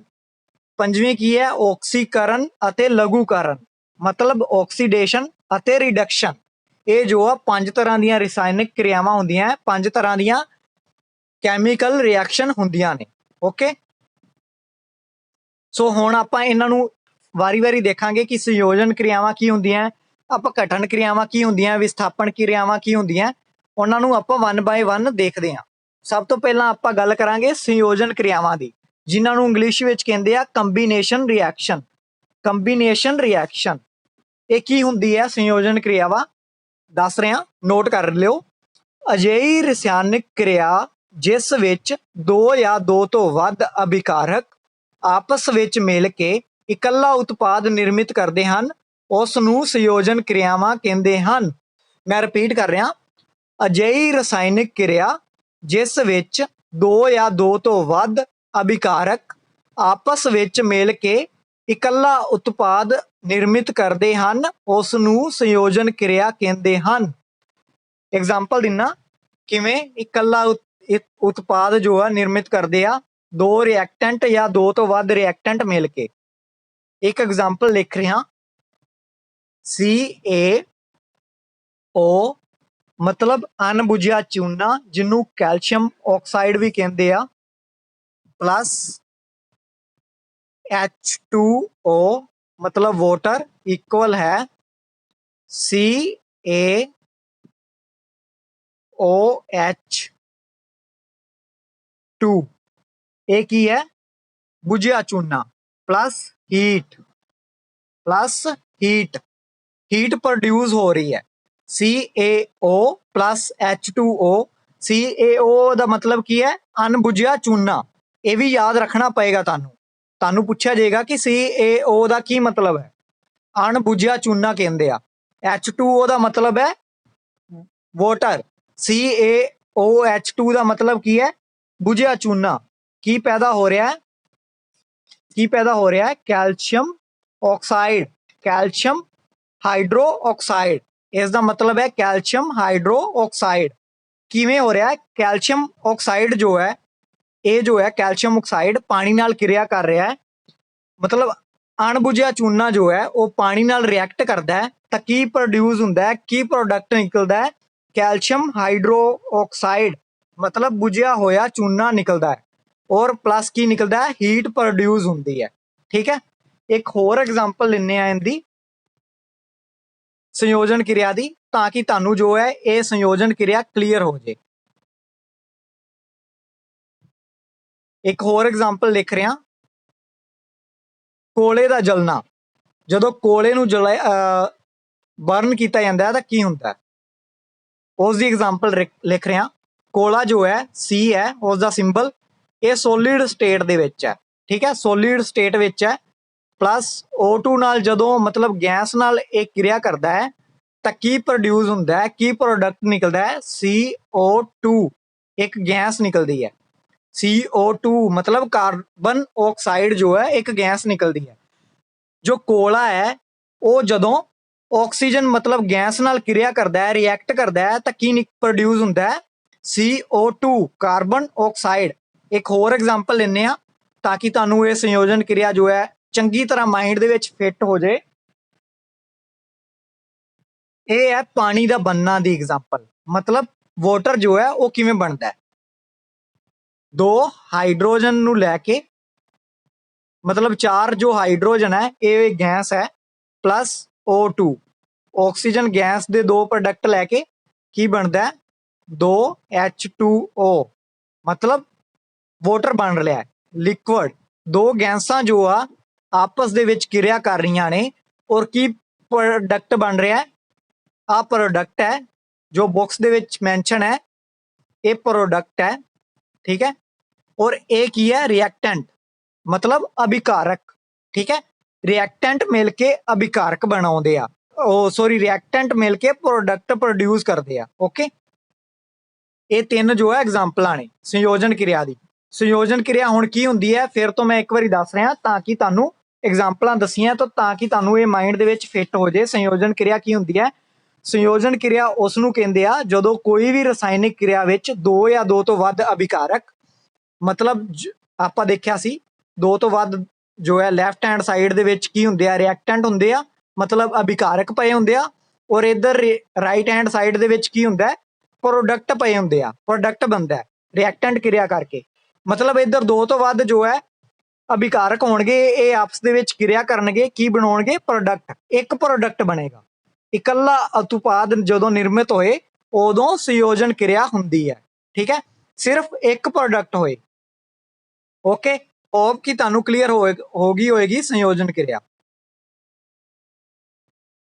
पंजवीं की है ऑक्सीकरण अते लघुकरण मतलब ऑक्सीडेशन अते रिडक्शन। ये जो आ 5 तरह दीयां रसायनिक क्रियावां हुंदियां, 5 तरह दीयां ਕੈਮੀਕਲ ਰਿਐਕਸ਼ਨ ਹੁੰਦੀਆਂ ਨੇ। ਓਕੇ, ਸੋ ਹੁਣ ਆਪਾਂ ਇਹਨਾਂ ਨੂੰ ਵਾਰੀ-ਵਾਰੀ ਦੇਖਾਂਗੇ ਕਿ ਸੰਯੋਜਨ ਕਿਰਿਆਵਾਂ ਕੀ ਹੁੰਦੀਆਂ, ਆਪਾਂ ਘਟਨ ਕਿਰਿਆਵਾਂ ਕੀ ਹੁੰਦੀਆਂ, ਵਿਸਥਾਪਨ ਕਿਰਿਆਵਾਂ ਕੀ ਹੁੰਦੀਆਂ, ਉਹਨਾਂ ਨੂੰ ਆਪਾਂ 1 ਬਾਏ 1 ਦੇਖਦੇ ਹਾਂ। ਸਭ ਤੋਂ ਪਹਿਲਾਂ ਆਪਾਂ ਗੱਲ ਕਰਾਂਗੇ ਸੰਯੋਜਨ ਕਿਰਿਆਵਾਂ ਦੀ, ਜਿਨ੍ਹਾਂ ਨੂੰ ਇੰਗਲਿਸ਼ ਵਿੱਚ ਕਹਿੰਦੇ ਆ ਕੰਬੀਨੇਸ਼ਨ ਰਿਐਕਸ਼ਨ। ਕੰਬੀਨੇਸ਼ਨ ਰਿਐਕਸ਼ਨ ਇਹ ਕੀ ਹੁੰਦੀ ਹੈ? ਸੰਯੋਜਨ ਕਿਰਿਆਵਾਂ ਦੱਸ ਰਿਹਾ, ਨੋਟ ਕਰ ਲਿਓ। ਅਜਿਹੀ ਰਸਾਇਣਿਕ ਕਿਰਿਆ ਜਿਸ ਵਿੱਚ ਦੋ ਜਾਂ ਦੋ ਤੋਂ ਵੱਧ ਅਭਿਕਾਰਕ ਆਪਸ ਵਿੱਚ ਮਿਲ ਕੇ ਇਕੱਲਾ ਉਤਪਾਦ ਨਿਰਮਿਤ ਕਰਦੇ ਹਨ, ਉਸ ਨੂੰ ਸੰਯੋਜਨ ਕਿਰਿਆਵਾਂ ਕਹਿੰਦੇ ਹਨ। ਮੈਂ ਰਿਪੀਟ ਕਰ ਰਿਹਾ, ਅਜਿਹੀ ਰਸਾਇਣਿਕ ਕਿਰਿਆ ਜਿਸ ਵਿੱਚ ਦੋ ਜਾਂ ਦੋ ਤੋਂ ਵੱਧ ਅਭਿਕਾਰਕ ਆਪਸ ਵਿੱਚ ਮਿਲ ਕੇ ਇਕੱਲਾ ਉਤਪਾਦ ਨਿਰਮਿਤ ਕਰਦੇ ਹਨ, ਉਸ ਨੂੰ ਸੰਯੋਜਨ ਕਿਰਿਆ ਕਹਿੰਦੇ ਹਨ। ਐਗਜ਼ਾਮਪਲ ਦਿੰਨਾ, ਕਿਵੇਂ ਇਕੱਲਾ ਉਤਪਾਦ ਜੋ ਆ ਨਿਰਮਿਤ ਕਰਦੇ ਆ ਦੋ ਰਿਐਕਟੈਂਟ ਜਾਂ ਦੋ ਤੋਂ ਵੱਧ ਰਿਐਕਟੈਂਟ ਮਿਲ ਕੇ। ਇੱਕ ਐਗਜ਼ਾਮਪਲ ਲਿਖ ਰਿਹਾ, CaO ਮਤਲਬ ਅਣਬੁਝਿਆ ਚੂਨਾ, ਜਿਹਨੂੰ ਕੈਲਸ਼ੀਅਮ ਆਕਸਾਈਡ ਵੀ ਕਹਿੰਦੇ ਆ, ਪਲੱਸ H2O ਮਤਲਬ ਵਾਟਰ ਇਕੁਅਲ ਹੈ CaOH2। ਇਹ ਕੀ ਹੈ? ਬੁਝਿਆ ਚੂਨਾ ਪਲੱਸ ਹੀਟ ਹੀਟ ਪ੍ਰੋਡਿਊਸ ਹੋ ਰਹੀ ਹੈ। CaO plus H2O। CaO ਦਾ ਮਤਲਬ ਕੀ ਹੈ? ਅਣਬੁਝਿਆ ਚੂਨਾ। ਇਹ ਵੀ ਯਾਦ ਰੱਖਣਾ ਪਏਗਾ ਤੁਹਾਨੂੰ ਪੁੱਛਿਆ ਜਾਏਗਾ ਕਿ CaO ਦਾ ਕੀ ਮਤਲਬ ਹੈ? ਅਣਬੁਝਿਆ ਚੂਨਾ ਕਹਿੰਦੇ ਆ। H2O ਦਾ ਮਤਲਬ ਹੈ ਵਾਟਰ। CaOH2 ਦਾ ਮਤਲਬ ਕੀ ਹੈ? ਬੁਝਿਆ ਚੂਨਾ। ਕੀ ਪੈਦਾ ਹੋ ਰਿਹਾ ਹੈ? Calcium oxide, calcium hydro oxide. ਇਸ ਦਾ ਮਤਲਬ ਹੈ ਕੈਲਸ਼ੀਅਮ ਹਾਈਡਰੋ ਆਕਸਾਈਡ। ਕਿਵੇਂ ਹੋ ਰਿਹਾ ਹੈ? ਕੈਲਸ਼ੀਅਮ ਆਕਸਾਈਡ ਜੋ ਹੈ, ਇਹ ਜੋ ਹੈ ਕੈਲਸ਼ੀਅਮ ਆਕਸਾਈਡ ਪਾਣੀ ਨਾਲ ਕਿਰਿਆ ਕਰ ਰਿਹਾ ਹੈ, ਮਤਲਬ ਅਣਬੁਝਿਆ ਚੂਨਾ ਜੋ ਹੈ ਉਹ ਪਾਣੀ ਨਾਲ ਰਿਐਕਟ ਕਰਦਾ ਹੈ, ਤਾਂ ਕੀ ਪ੍ਰੋਡਿਊਸ ਹੁੰਦਾ ਹੈ, ਕੀ ਪ੍ਰੋਡਕਟ ਨਿਕਲਦਾ ਹੈ? ਕੈਲਸ਼ੀਅਮ ਹਾਈਡਰੋ ਆਕਸਾਈਡ ਮਤਲਬ ਬੁਝਿਆ ਹੋਇਆ ਚੂਨਾ ਨਿਕਲਦਾ ਹੈ, ਔਰ ਪਲੱਸ ਕੀ ਨਿਕਲਦਾ ਹੈ? ਹੀਟ ਪ੍ਰੋਡਿਊਸ ਹੁੰਦੀ ਹੈ। ਠੀਕ ਹੈ, ਇੱਕ ਹੋਰ ਐਗਜ਼ਾਮਪਲ ਲੈਂਦੇ ਆ ਇਹਦੀ ਸੰਯੋਜਨ ਕਿਰਿਆ ਦੀ, ਤਾਂ ਕਿ ਤੁਹਾਨੂੰ ਜੋ ਹੈ ਇਹ ਸੰਯੋਜਨ ਕਿਰਿਆ ਕਲੀਅਰ ਹੋ ਜੇ। ਇੱਕ ਹੋਰ ਐਗਜ਼ਾਮਪਲ ਲਿਖ ਰਿਹਾ, ਕੋਲੇ ਦਾ ਜਲਣਾ। ਜਦੋਂ ਕੋਲੇ ਨੂੰ ਬਰਨ ਕੀਤਾ ਜਾਂਦਾ ਤਾਂ ਕੀ ਹੁੰਦਾ? ਉਸ ਦੀ ਐਗਜ਼ਾਮਪਲ ਲਿਖ ਰਿਹਾ। ਕੋਲਾ ਜੋ ਹੈ C ਹੈ ਉਸ ਦਾ ਸਿੰਬਲ, ਇਹ ਸੋਲਿਡ ਸਟੇਟ ਦੇ ਵਿੱਚ ਹੈ। ਠੀਕ ਹੈ, ਸੋਲਿਡ ਸਟੇਟ ਵਿੱਚ ਹੈ, ਪਲੱਸ O2 ਨਾਲ ਜਦੋਂ ਮਤਲਬ ਗੈਸ ਨਾਲ ਇਹ ਕਿਰਿਆ ਕਰਦਾ ਹੈ ਤਾਂ ਕੀ ਪ੍ਰੋਡਿਊਸ ਹੁੰਦਾ ਹੈ, ਕੀ ਪ੍ਰੋਡਕਟ ਨਿਕਲਦਾ ਹੈ? CO2, ਇੱਕ ਗੈਸ ਨਿਕਲਦੀ ਹੈ। CO2 ਮਤਲਬ ਕਾਰਬਨ ਆਕਸਾਈਡ ਜੋ ਹੈ ਇੱਕ ਗੈਸ ਨਿਕਲਦੀ ਹੈ। ਜੋ ਕੋਲਾ ਹੈ ਉਹ ਜਦੋਂ ਆਕਸੀਜਨ ਮਤਲਬ ਗੈਸ ਨਾਲ ਕਿਰਿਆ ਕਰਦਾ ਹੈ, ਰਿਐਕਟ ਕਰਦਾ ਹੈ, ਤਾਂ ਕੀ ਪ੍ਰੋਡਿਊਸ ਹੁੰਦਾ ਹੈ? CO2, carbon oxide. ਇੱਕ ਹੋਰ ਐਗਜ਼ਾਮਪਲ ਲੈਂਦੇ ਆ ਤਾਂ ਕਿ ਤੁਹਾਨੂੰ ਇਹ ਸੰਯੋਜਨ ਕਿਰਿਆ ਜੋ ਹੈ ਚੰਗੀ ਤਰ੍ਹਾਂ ਮਾਈਂਡ ਦੇ ਵਿੱਚ ਫਿੱਟ ਹੋ ਜਾਏ। ਇਹ ਹੈ ਪਾਣੀ ਦਾ ਬਣਨਾ ਦੀ ਐਗਜ਼ਾਮਪਲ, ਮਤਲਬ ਵਾਟਰ ਜੋ ਹੈ ਉਹ ਕਿਵੇਂ ਬਣਦਾ ਹੈ? ਦੋ ਹਾਈਡਰੋਜਨ ਨੂੰ ਲੈ ਕੇ, ਮਤਲਬ ਚਾਰ ਜੋ ਹਾਈਡਰੋਜਨ ਹੈ ਇਹ ਗੈਸ ਹੈ, ਪਲੱਸ O2 ਆਕਸੀਜਨ ਗੈਸ ਦੇ ਦੋ ਪ੍ਰੋਡਕਟ ਲੈ ਕੇ ਕੀ ਬਣਦਾ ਹੈ? 2H2O ਮਤਲਬ ਵਾਟਰ ਬਣ ਰਿਹਾ ਹੈ, ਲਿਕਵਿਡ। ਦੋ ਗੈਸਾਂ ਜੋ ਆ ਆਪਸ ਦੇ ਵਿੱਚ ਕਿਰਿਆ ਕਰ ਰਹੀਆਂ ਨੇ, ਔਰ ਕੀ ਪ੍ਰੋਡਕਟ ਬਣ ਰਿਹਾ ਹੈ? ਆਹ ਪ੍ਰੋਡਕਟ ਹੈ ਜੋ ਬਾਕਸ ਦੇ ਵਿੱਚ ਮੈਂਸ਼ਨ ਹੈ, ਇਹ ਪ੍ਰੋਡਕਟ ਹੈ। ਠੀਕ ਹੈ, ਔਰ ਇਹ ਕੀ ਹੈ? ਰਿਐਕਟੈਂਟ ਮਤਲਬ ਅਭਿਕਾਰਕ। ਠੀਕ ਹੈ, ਰਿਐਕਟੈਂਟ ਮਿਲ ਕੇ ਅਭਿਕਾਰਕ ਬਣਾਉਂਦੇ ਆ, ਰਿਐਕਟੈਂਟ ਮਿਲ ਕੇ ਪ੍ਰੋਡਕਟ ਪ੍ਰੋਡਿਊਸ ਕਰਦੇ ਆ। ਓਕੇ, ਇਹ ਤਿੰਨ ਜੋ ਹੈ ਐਗਜ਼ਾਮਪਲਾਂ ਨੇ ਸੰਯੋਜਨ ਕਿਰਿਆ ਦੀ। ਸੰਯੋਜਨ ਕਿਰਿਆ ਹੁਣ ਕੀ ਹੁੰਦੀ ਹੈ ਫਿਰ ਤੋਂ ਮੈਂ ਇੱਕ ਵਾਰੀ ਦੱਸ ਰਿਹਾ, ਤਾਂ ਕਿ ਤੁਹਾਨੂੰ ਐਗਜ਼ਾਮਪਲਾਂ ਦਸੀਆਂ ਤਾਂ ਕਿ ਤੁਹਾਨੂੰ ਇਹ ਮਾਈਂਡ ਦੇ ਵਿੱਚ ਫਿੱਟ ਹੋ ਜੇ। ਸੰਯੋਜਨ ਕਿਰਿਆ ਕੀ ਹੁੰਦੀ ਹੈ? ਸੰਯੋਜਨ ਕਿਰਿਆ ਉਸ ਨੂੰ ਕਹਿੰਦੇ ਆ ਜਦੋਂ ਕੋਈ ਵੀ ਰਸਾਇਣਿਕ ਕਿਰਿਆ ਵਿੱਚ ਦੋ ਜਾਂ ਦੋ ਤੋਂ ਵੱਧ ਅਭਿਕਾਰਕ, ਮਤਲਬ ਆਪਾਂ ਦੇਖਿਆ ਸੀ ਦੋ ਤੋਂ ਵੱਧ ਜੋ ਹੈ ਲੈਫਟ ਹੈਂਡ ਸਾਈਡ ਦੇ ਵਿੱਚ ਕੀ ਹੁੰਦੇ ਆ? ਰਿਐਕਟੈਂਟ ਹੁੰਦੇ ਆ, ਮਤਲਬ ਅਭਿਕਾਰਕ ਪਏ ਹੁੰਦੇ ਆ, ਔਰ ਇੱਧਰ ਰਾਈਟ ਹੈਂਡ ਸਾਈਡ ਦੇ ਵਿੱਚ ਕੀ ਹੁੰਦਾ? ਪ੍ਰੋਡਕਟ ਪਏ ਹੁੰਦੇ ਆ, ਪ੍ਰੋਡਕਟ ਬਣਦਾ ਹੈ। ਰਿਐਕਟੈਂਟ ਕਿਰਿਆ ਕਰਕੇ। ਮਤਲਬ ਇੱਧਰ ਦੋ ਤੋਂ ਵੱਧ ਜੋ ਹੈ ਅਭਿਕਾਰਕ ਹੋਣਗੇ, ਇਹ ਆਪਸ ਦੇ ਵਿੱਚ ਕਿਰਿਆ ਕਰਨਗੇ, ਕੀ ਬਣਾਉਣਗੇ? ਪ੍ਰੋਡਕਟ। ਇੱਕ ਪ੍ਰੋਡਕਟ ਬਣੇਗਾ। ਇਕੱਲਾ ਉਤਪਾਦ ਜਦੋਂ ਨਿਰਮਿਤ ਹੋਏ ਉਦੋਂ ਸੰਯੋਜਨ ਕਿਰਿਆ ਹੁੰਦੀ ਹੈ। ਠੀਕ ਹੈ, ਸਿਰਫ ਇੱਕ ਪ੍ਰੋਡਕਟ ਹੋਏ। ਓਕੇ, ਹੋਪ ਕਿ ਤੁਹਾਨੂੰ ਕਲੀਅਰ ਹੋ ਗਈ ਹੋਏਗੀ ਸੰਯੋਜਨ ਕਿਰਿਆ।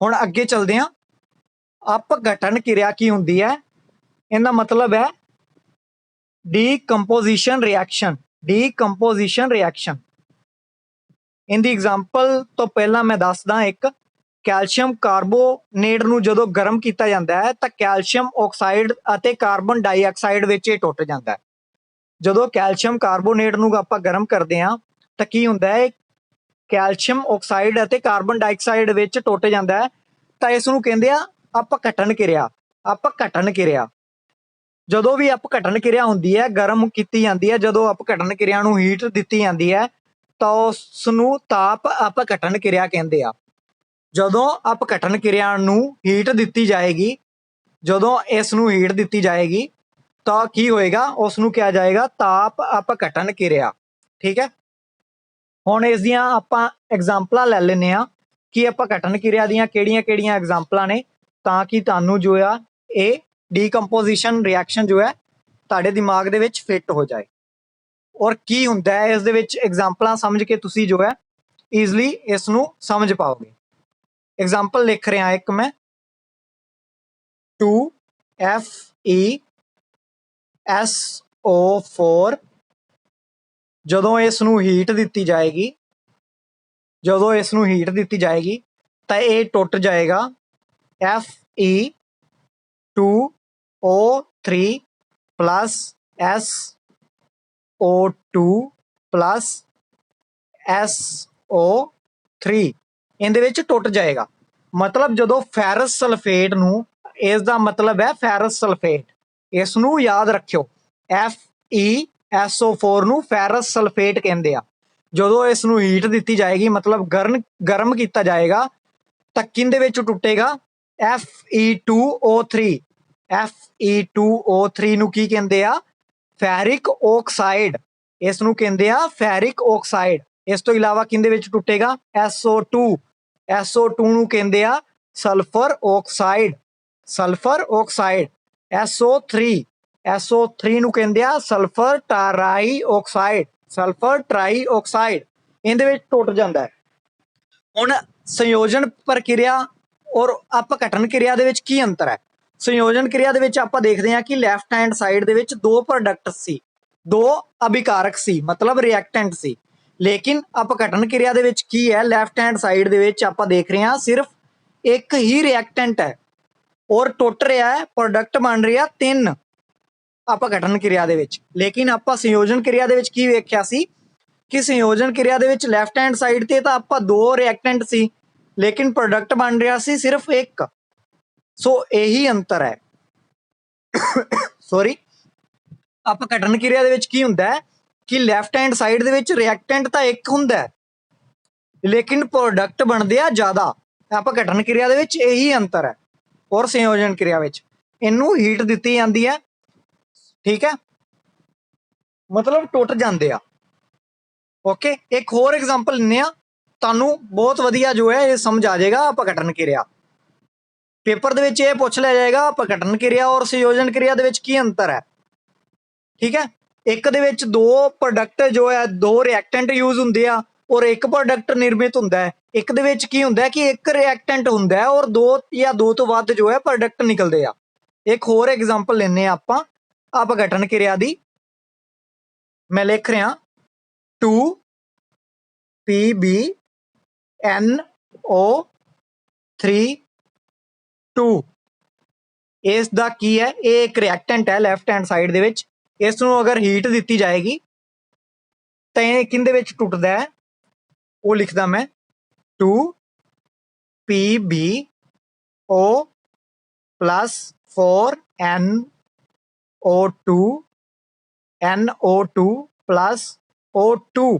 ਹੁਣ ਅੱਗੇ ਚਲਦੇ ਹਾਂ। ਅਪਘਟਨ ਕਿਰਿਆ ਕੀ ਹੁੰਦੀ ਹੈ? ਇਹਦਾ ਮਤਲਬ ਹੈ ਡੀਕੰਪੋਜੀਸ਼ਨ ਰਿਐਕਸ਼ਨ। ਡੀਕੰਪੋਜੀਸ਼ਨ ਰਿਐਕਸ਼ਨ, ਇਹਦੀ ਐਗਜ਼ਾਮਪਲ ਤੋਂ ਪਹਿਲਾਂ ਮੈਂ ਦੱਸਦਾ ਇੱਕ। ਕੈਲਸ਼ੀਅਮ ਕਾਰਬੋਨੇਟ ਨੂੰ ਜਦੋਂ ਗਰਮ ਕੀਤਾ ਜਾਂਦਾ ਹੈ ਤਾਂ ਕੈਲਸ਼ੀਅਮ ਆਕਸਾਈਡ ਅਤੇ ਕਾਰਬਨ ਡਾਈਆਕਸਾਈਡ ਵਿੱਚ ਇਹ ਟੁੱਟ ਜਾਂਦਾ ਹੈ। ਜਦੋਂ ਕੈਲਸ਼ੀਅਮ ਕਾਰਬੋਨੇਟ ਨੂੰ ਆਪਾਂ ਗਰਮ ਕਰਦੇ ਹਾਂ ਤਾਂ ਕੀ ਹੁੰਦਾ ਹੈ? ਕੈਲਸ਼ੀਅਮ ਆਕਸਾਈਡ ਅਤੇ ਕਾਰਬਨ ਡਾਈਆਕਸਾਈਡ ਵਿੱਚ ਟੁੱਟ ਜਾਂਦਾ ਹੈ, ਤਾਂ ਇਸ ਨੂੰ ਕਹਿੰਦੇ ਆ ਅਪਘਟਨ ਕਿਰਿਆ। ਅਪਘਟਨ ਕਿਰਿਆ, ਜਦੋਂ ਵੀ ਅਪਘਟਨ ਕਿਰਿਆ ਹੁੰਦੀ ਹੈ, ਗਰਮ ਕੀਤੀ ਜਾਂਦੀ ਹੈ, ਜਦੋਂ ਅਪਘਟਨ ਕਿਰਿਆ ਨੂੰ ਹੀਟ ਦਿੱਤੀ ਜਾਂਦੀ ਹੈ ਤਾਂ ਉਸ ਨੂੰ ਤਾਪ ਅਪਘਟਨ ਕਿਰਿਆ ਕਹਿੰਦੇ ਆ। ਜਦੋਂ ਅਪਘਟਨ ਕਿਰਿਆ ਨੂੰ ਹੀਟ ਦਿੱਤੀ ਜਾਏਗੀ, ਜਦੋਂ ਇਸ ਨੂੰ ਹੀਟ ਦਿੱਤੀ ਜਾਏਗੀ ਤਾਂ ਕੀ ਹੋਏਗਾ? ਉਸ ਨੂੰ ਕਿਹਾ ਜਾਏਗਾ ਤਾਪ ਅਪਘਟਨ ਕਿਰਿਆ। ਠੀਕ ਹੈ, ਹੁਣ ਇਸ ਦੀਆਂ ਆਪਾਂ ਐਗਜ਼ਾਮਪਲਾਂ ਲੈ ਲੈਂਦੇ ਹਾਂ ਕਿ ਅਪਘਟਨ ਕਿਰਿਆ ਦੀਆਂ ਕਿਹੜੀਆਂ ਕਿਹੜੀਆਂ ਐਗਜ਼ਾਮਪਲਾਂ ਨੇ, ਤਾਂ ਕਿ ਤੁਹਾਨੂੰ ਜੋ ਆ ਇਹ ਡੀਕੰਪੋਜੀਸ਼ਨ ਰਿਐਕਸ਼ਨ ਜੋ ਹੈ ਤੁਹਾਡੇ ਦਿਮਾਗ ਦੇ ਵਿੱਚ ਫਿੱਟ ਹੋ ਜਾਏ। ਔਰ ਕੀ ਹੁੰਦਾ ਹੈ ਇਸ ਦੇ ਵਿੱਚ, ਐਗਜ਼ਾਮਪਲਾਂ ਸਮਝ ਕੇ ਤੁਸੀਂ ਜੋ ਹੈ ਈਜ਼ਲੀ ਇਸ ਨੂੰ ਸਮਝ ਪਾਓਗੇ। ਐਗਜ਼ਾਮਪਲ ਲਿਖ ਰਿਹਾ ਇੱਕ ਮੈਂ, 2FeSO4, ਜਦੋਂ ਇਸ ਨੂੰ ਹੀਟ ਦਿੱਤੀ ਜਾਏਗੀ, ਜਦੋਂ ਇਸ ਨੂੰ ਹੀਟ ਦਿੱਤੀ ਜਾਏਗੀ ਤਾਂ ਇਹ ਟੁੱਟ ਜਾਏਗਾ Fe2O3 plus SO2 plus SO3 ਇਹਦੇ ਵਿੱਚ ਟੁੱਟ ਜਾਏਗਾ। ਮਤਲਬ ਜਦੋਂ ਫੈਰਸ ਸਲਫੇਟ ਨੂੰ, ਇਸ ਦਾ ਮਤਲਬ ਹੈ ਫੈਰਸ ਸਲਫੇਟ, ਇਸ ਨੂੰ ਯਾਦ ਰੱਖਿਓ, FeSO4 ਨੂੰ ਫੈਰਸ ਸਲਫੇਟ ਕਹਿੰਦੇ ਆ। ਜਦੋਂ ਇਸ ਨੂੰ ਹੀਟ ਦਿੱਤੀ ਜਾਏਗੀ, ਮਤਲਬ ਗਰਮ ਕੀਤਾ ਜਾਏਗਾ, ਤਾਂ ਕਿਹਦੇ ਵਿੱਚ ਟੁੱਟੇਗਾ? Fe2O3। Fe2O3 ਨੂੰ ਕੀ ਕਹਿੰਦੇ ਆ? Ferric oxide. ਇਸ ਨੂੰ ਕਹਿੰਦੇ ਆ ਫੈਰਿਕ ਆਕਸਾਈਡ। ਇਸ ਤੋਂ ਇਲਾਵਾ ਕਿਹਦੇ ਵਿੱਚ ਟੁੱਟੇਗਾ? SO2। SO2 ਨੂੰ ਕਹਿੰਦੇ ਆ sulphur oxide. Sulphur oxide. SO3 ਨੂੰ ਕਹਿੰਦੇ ਆ sulphur try oxide. Sulphur try oxide ਇਹਦੇ ਵਿੱਚ ਟੁੱਟ ਜਾਂਦਾ ਹੈ। ਹੁਣ ਸੰਯੋਜਨ ਪ੍ਰਕਿਰਿਆ ਔਰ ਅਪਘਟਨ ਕਿਰਿਆ ਦੇ ਵਿੱਚ ਕੀ ਅੰਤਰ ਹੈ? ਸੰਯੋਜਨ ਕਿਰਿਆ ਦੇ ਵਿੱਚ ਆਪਾਂ ਦੇਖਦੇ ਹਾਂ ਕਿ ਲੈਫਟ ਹੈਂਡ ਸਾਈਡ ਦੇ ਵਿੱਚ ਦੋ ਪ੍ਰੋਡਕਟ ਸੀ, ਦੋ ਅਭਿਕਾਰਕ ਸੀ, ਮਤਲਬ ਰਿਐਕਟੈਂਟ ਸੀ। ਲੇਕਿਨ ਅਪਘਟਨ ਕਿਰਿਆ ਦੇ ਵਿੱਚ ਕੀ ਹੈ? ਲੈਫਟ ਹੈਂਡ ਸਾਈਡ ਦੇ ਵਿੱਚ ਆਪਾਂ ਦੇਖ ਰਹੇ ਹਾਂ ਸਿਰਫ ਇੱਕ ਹੀ ਰਿਐਕਟੈਂਟ ਹੈ ਔਰ ਟੁੱਟ ਰਿਹਾ ਹੈ, ਪ੍ਰੋਡਕਟ ਬਣ ਰਿਹਾ ਤਿੰਨ ਅਪਘਟਨ ਕਿਰਿਆ ਦੇ ਵਿੱਚ। ਲੇਕਿਨ ਆਪਾਂ ਸੰਯੋਜਨ ਕਿਰਿਆ ਦੇ ਵਿੱਚ ਕੀ ਵੇਖਿਆ ਸੀ ਕਿ ਸੰਯੋਜਨ ਕਿਰਿਆ ਦੇ ਵਿੱਚ ਲੈਫਟ ਹੈਂਡ ਸਾਈਡ ਤੇ ਤਾਂ ਆਪਾਂ ਦੋ ਰਿਐਕਟੈਂਟ ਸੀ, ਲੇਕਿਨ ਪ੍ਰੋਡਕਟ ਬਣ ਰਿਹਾ ਸੀ ਸਿਰਫ ਇੱਕ। ਸੋ ਇਹੀ ਅੰਤਰ ਹੈ। ਸੌਰੀ, ਅਪਘਟਨ ਕਿਰਿਆ ਦੇ ਵਿੱਚ ਕੀ ਹੁੰਦਾ ਹੈ ਕਿ ਲੈਫਟ ਹੈਂਡ ਸਾਈਡ ਦੇ ਵਿੱਚ ਰਿਐਕਟੈਂਟ ਤਾਂ ਇੱਕ ਹੁੰਦਾ ਲੇਕਿਨ ਪ੍ਰੋਡਕਟ ਬਣਦੇ ਆ ਜ਼ਿਆਦਾ। ਅਪਘਟਨ ਕਿਰਿਆ ਦੇ ਵਿੱਚ ਇਹੀ ਅੰਤਰ ਹੈ। ਔਰ ਸੰਯੋਜਨ ਕਿਰਿਆ ਵਿੱਚ ਇਹਨੂੰ ਹੀਟ ਦਿੱਤੀ ਜਾਂਦੀ ਹੈ, ਠੀਕ ਹੈ, ਮਤਲਬ ਟੁੱਟ ਜਾਂਦੇ ਆ। ਓਕੇ, ਇੱਕ ਹੋਰ ਐਗਜ਼ਾਮਪਲ ਲੈਂਦੇ ਆ, ਤੁਹਾਨੂੰ ਬਹੁਤ ਵਧੀਆ ਜੋ ਹੈ ਇਹ ਸਮਝ ਆ ਜਾਏਗਾ ਅਪਘਟਨ ਕਿਰਿਆ। ਪੇਪਰ ਦੇ ਵਿੱਚ ਇਹ ਪੁੱਛ ਲਿਆ ਜਾਏਗਾ ਅਪਘਟਨ ਕਿਰਿਆ ਔਰ ਸੰਯੋਜਨ ਕਿਰਿਆ ਦੇ ਵਿੱਚ ਕੀ ਅੰਤਰ ਹੈ। ਠੀਕ ਹੈ, ਇੱਕ ਦੇ ਵਿੱਚ ਦੋ ਪ੍ਰੋਡਕਟ ਜੋ ਹੈ, ਦੋ ਰਿਐਕਟੈਂਟ ਯੂਜ਼ ਹੁੰਦੇ ਆ ਔਰ ਇੱਕ ਪ੍ਰੋਡਕਟ ਨਿਰਮਿਤ ਹੁੰਦਾ ਹੈ। ਇੱਕ ਦੇ ਵਿੱਚ ਕੀ ਹੁੰਦਾ ਕਿ ਇੱਕ ਰਿਐਕਟੈਂਟ ਹੁੰਦਾ ਹੈ ਔਰ ਦੋ ਜਾਂ ਦੋ ਤੋਂ ਵੱਧ ਜੋ ਹੈ ਪ੍ਰੋਡਕਟ ਨਿਕਲਦੇ ਆ। ਇੱਕ ਹੋਰ ਐਗਜ਼ਾਮਪਲ ਲੈਂਦੇ ਆ ਆਪਾਂ ਅਪਘਟਨ ਕਿਰਿਆ ਦੀ। ਮੈਂ ਲਿਖ ਰਿਹਾ 2PbNO3 ਇਸ ਦਾ ਕੀ ਹੈ? ਇਹ ਇੱਕ ਰਿਐਕਟੈਂਟ ਹੈ ਲੈਫਟ ਹੈਂਡ ਸਾਈਡ ਦੇ ਵਿੱਚ। ਇਸ ਨੂੰ ਅਗਰ ਹੀਟ ਦਿੱਤੀ ਜਾਏਗੀ ਤਾਂ ਇਹ ਕਿਹਦੇ ਵਿੱਚ ਟੁੱਟਦਾ ਹੈ? ਉਹ ਲਿਖਦਾ ਮੈਂ 2PbO plus 4NO2 plus O2।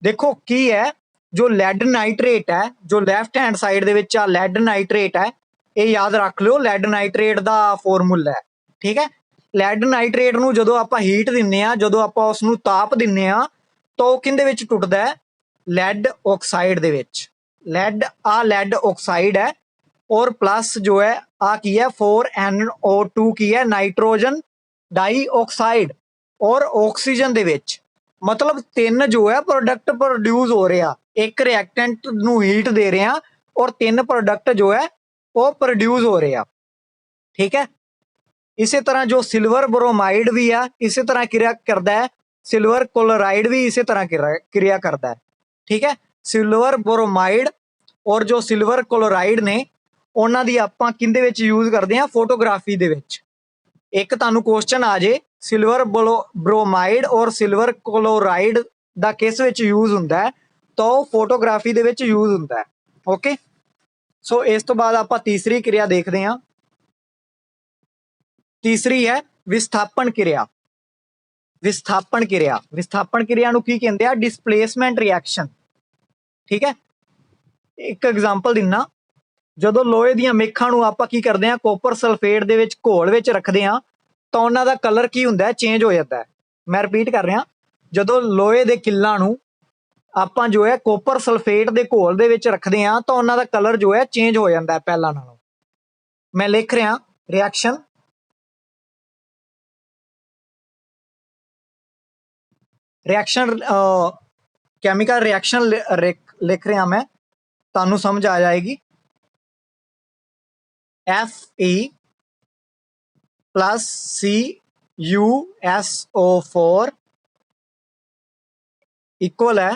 ਦੇਖੋ ਕੀ ਹੈ, ਜੋ ਲੈਡ ਨਾਈਟ੍ਰੇਟ ਹੈ, ਜੋ ਲੈਫਟ ਹੈਂਡ ਸਾਈਡ ਦੇ ਵਿੱਚ ਆ ਲੈਡ ਨਾਈਟ੍ਰੇਟ ਹੈ, ਇਹ ਯਾਦ ਰੱਖ ਲਿਓ, ਲੈਡ ਨਾਈਟ੍ਰੇਟ ਦਾ ਫਾਰਮੂਲਾ ਹੈ। ਠੀਕ ਹੈ, ਲੈਡ ਨਾਈਟ੍ਰੇਟ ਨੂੰ ਜਦੋਂ ਆਪਾਂ ਹੀਟ ਦਿੰਨੇ ਆ, ਜਦੋਂ ਆਪਾਂ ਉਸ ਨੂੰ ਤਾਪ ਦਿੰਨੇ ਆ, ਤਾਂ ਉਹ ਕਿਹਦੇ ਵਿੱਚ ਟੁੱਟਦਾ ਹੈ? ਲੈਡ ਆਕਸਾਈਡ ਦੇ ਵਿੱਚ। ਲੈਡ ਲੈਡ ਆਕਸਾਈਡ ਹੈ, ਔਰ ਪਲੱਸ ਜੋ ਹੈ ਕੀ ਹੈ 4NO2 ਕੀ ਹੈ? ਨਾਈਟ੍ਰੋਜਨ ਡਾਈਆਕਸਾਈਡ ਔਰ ਆਕਸੀਜਨ ਦੇ ਵਿੱਚ। ਮਤਲਬ ਤਿੰਨ ਜੋ ਹੈ ਪ੍ਰੋਡਕਟ ਪ੍ਰੋਡਿਊਸ ਹੋ ਰਿਹਾ, ਇੱਕ ਰਿਐਕਟੈਂਟ ਨੂੰ ਹੀਟ ਦੇ ਰਹੇ ਆ ਔਰ ਤਿੰਨ ਪ੍ਰੋਡਕਟ ਜੋ ਹੈ ਉਹ ਪ੍ਰੋਡਿਊਸ ਹੋ ਰਹੇ ਆ। ਠੀਕ ਹੈ। ਇਸੇ ਤਰ੍ਹਾਂ ਜੋ ਸਿਲਵਰ ਬਰੋਮਾਈਡ ਵੀ ਆ ਇਸੇ ਤਰ੍ਹਾਂ ਕਿਰਿਆ ਕਰਦਾ ਹੈ, ਸਿਲਵਰ ਕਲੋਰਾਈਡ ਵੀ ਇਸੇ ਤਰ੍ਹਾਂ ਕਿਰਿਆ ਕਰਦਾ ਹੈ। ਠੀਕ ਹੈ। ਸਿਲਵਰ ਬਰੋਮਾਈਡ ਔਰ ਜੋ ਸਿਲਵਰ ਕਲੋਰਾਈਡ ਨੇ ਉਹਨਾਂ ਦੀ ਆਪਾਂ ਕਿਹਦੇ ਵਿੱਚ ਯੂਜ਼ ਕਰਦੇ ਹਾਂ? ਫੋਟੋਗ੍ਰਾਫੀ ਦੇ ਵਿੱਚ। ਇੱਕ ਤੁਹਾਨੂੰ ਕੁਐਸਚਨ ਆ ਜੇ ਸਿਲਵਰ ਬਰੋਮਾਈਡ ਔਰ ਸਿਲਵਰ ਕਲੋਰਾਈਡ ਦਾ ਕਿਸ ਵਿੱਚ ਯੂਜ਼ ਹੁੰਦਾ ਹੈ, ਤਾਂ ਉਹ ਫੋਟੋਗ੍ਰਾਫੀ ਦੇ ਵਿੱਚ ਯੂਜ਼ ਹੁੰਦਾ ਹੈ। ਓਕੇ, ਸੋ ਇਸ ਤੋਂ ਬਾਅਦ ਆਪਾਂ ਤੀਸਰੀ ਕਿਰਿਆ ਦੇਖਦੇ ਹਾਂ। ਤੀਸਰੀ ਹੈ ਵਿਸਥਾਪਨ ਕਿਰਿਆ। ਵਿਸਥਾਪਨ ਕਿਰਿਆ, ਵਿਸਥਾਪਨ ਕਿਰਿਆ ਨੂੰ ਕੀ ਕਹਿੰਦੇ ਆ? Displacement reaction. ਠੀਕ ਹੈ। ਇੱਕ ਐਗਜ਼ਾਮਪਲ ਦਿੰਨਾ, ਜਦੋਂ ਲੋਹੇ ਦੀਆਂ ਮੇਖਾਂ ਨੂੰ ਆਪਾਂ ਕੀ ਕਰਦੇ ਆ? ਕੋਪਰ ਸਲਫੇਟ ਦੇ ਵਿੱਚ ਘੋਲ ਵਿੱਚ ਰੱਖਦੇ ਆ, ਤਾਂ ਉਹਨਾਂ ਦਾ ਕਲਰ ਕੀ ਹੁੰਦਾ ਹੈ? ਚੇਂਜ ਹੋ ਜਾਂਦਾ ਹੈ। ਮੈਂ ਰਿਪੀਟ ਕਰ ਰਿਹਾ, ਜਦੋਂ ਲੋਹੇ ਦੇ ਕਿੱਲਾਂ ਨੂੰ ਆਪਾਂ ਜੋ ਹੈ ਕੋਪਰ ਸਲਫੇਟ ਦੇ ਘੋਲ ਦੇ ਵਿੱਚ ਰੱਖਦੇ ਆ, ਤਾਂ ਉਹਨਾਂ ਦਾ ਕਲਰ ਜੋ ਹੈ ਚੇਂਜ ਹੋ ਜਾਂਦਾ ਹੈ ਪਹਿਲਾਂ ਨਾਲੋਂ। ਮੈਂ ਲਿਖ ਰਿਹਾ ਰਿਐਕਸ਼ਨ ਕੈਮੀਕਲ ਰਿਐਕਸ਼ਨ ਲਿਖ ਰਿਹਾ ਮੈਂ, ਤੁਹਾਨੂੰ ਸਮਝ ਆ ਜਾਏਗੀ। Fe plus CuSO4 इक्वल है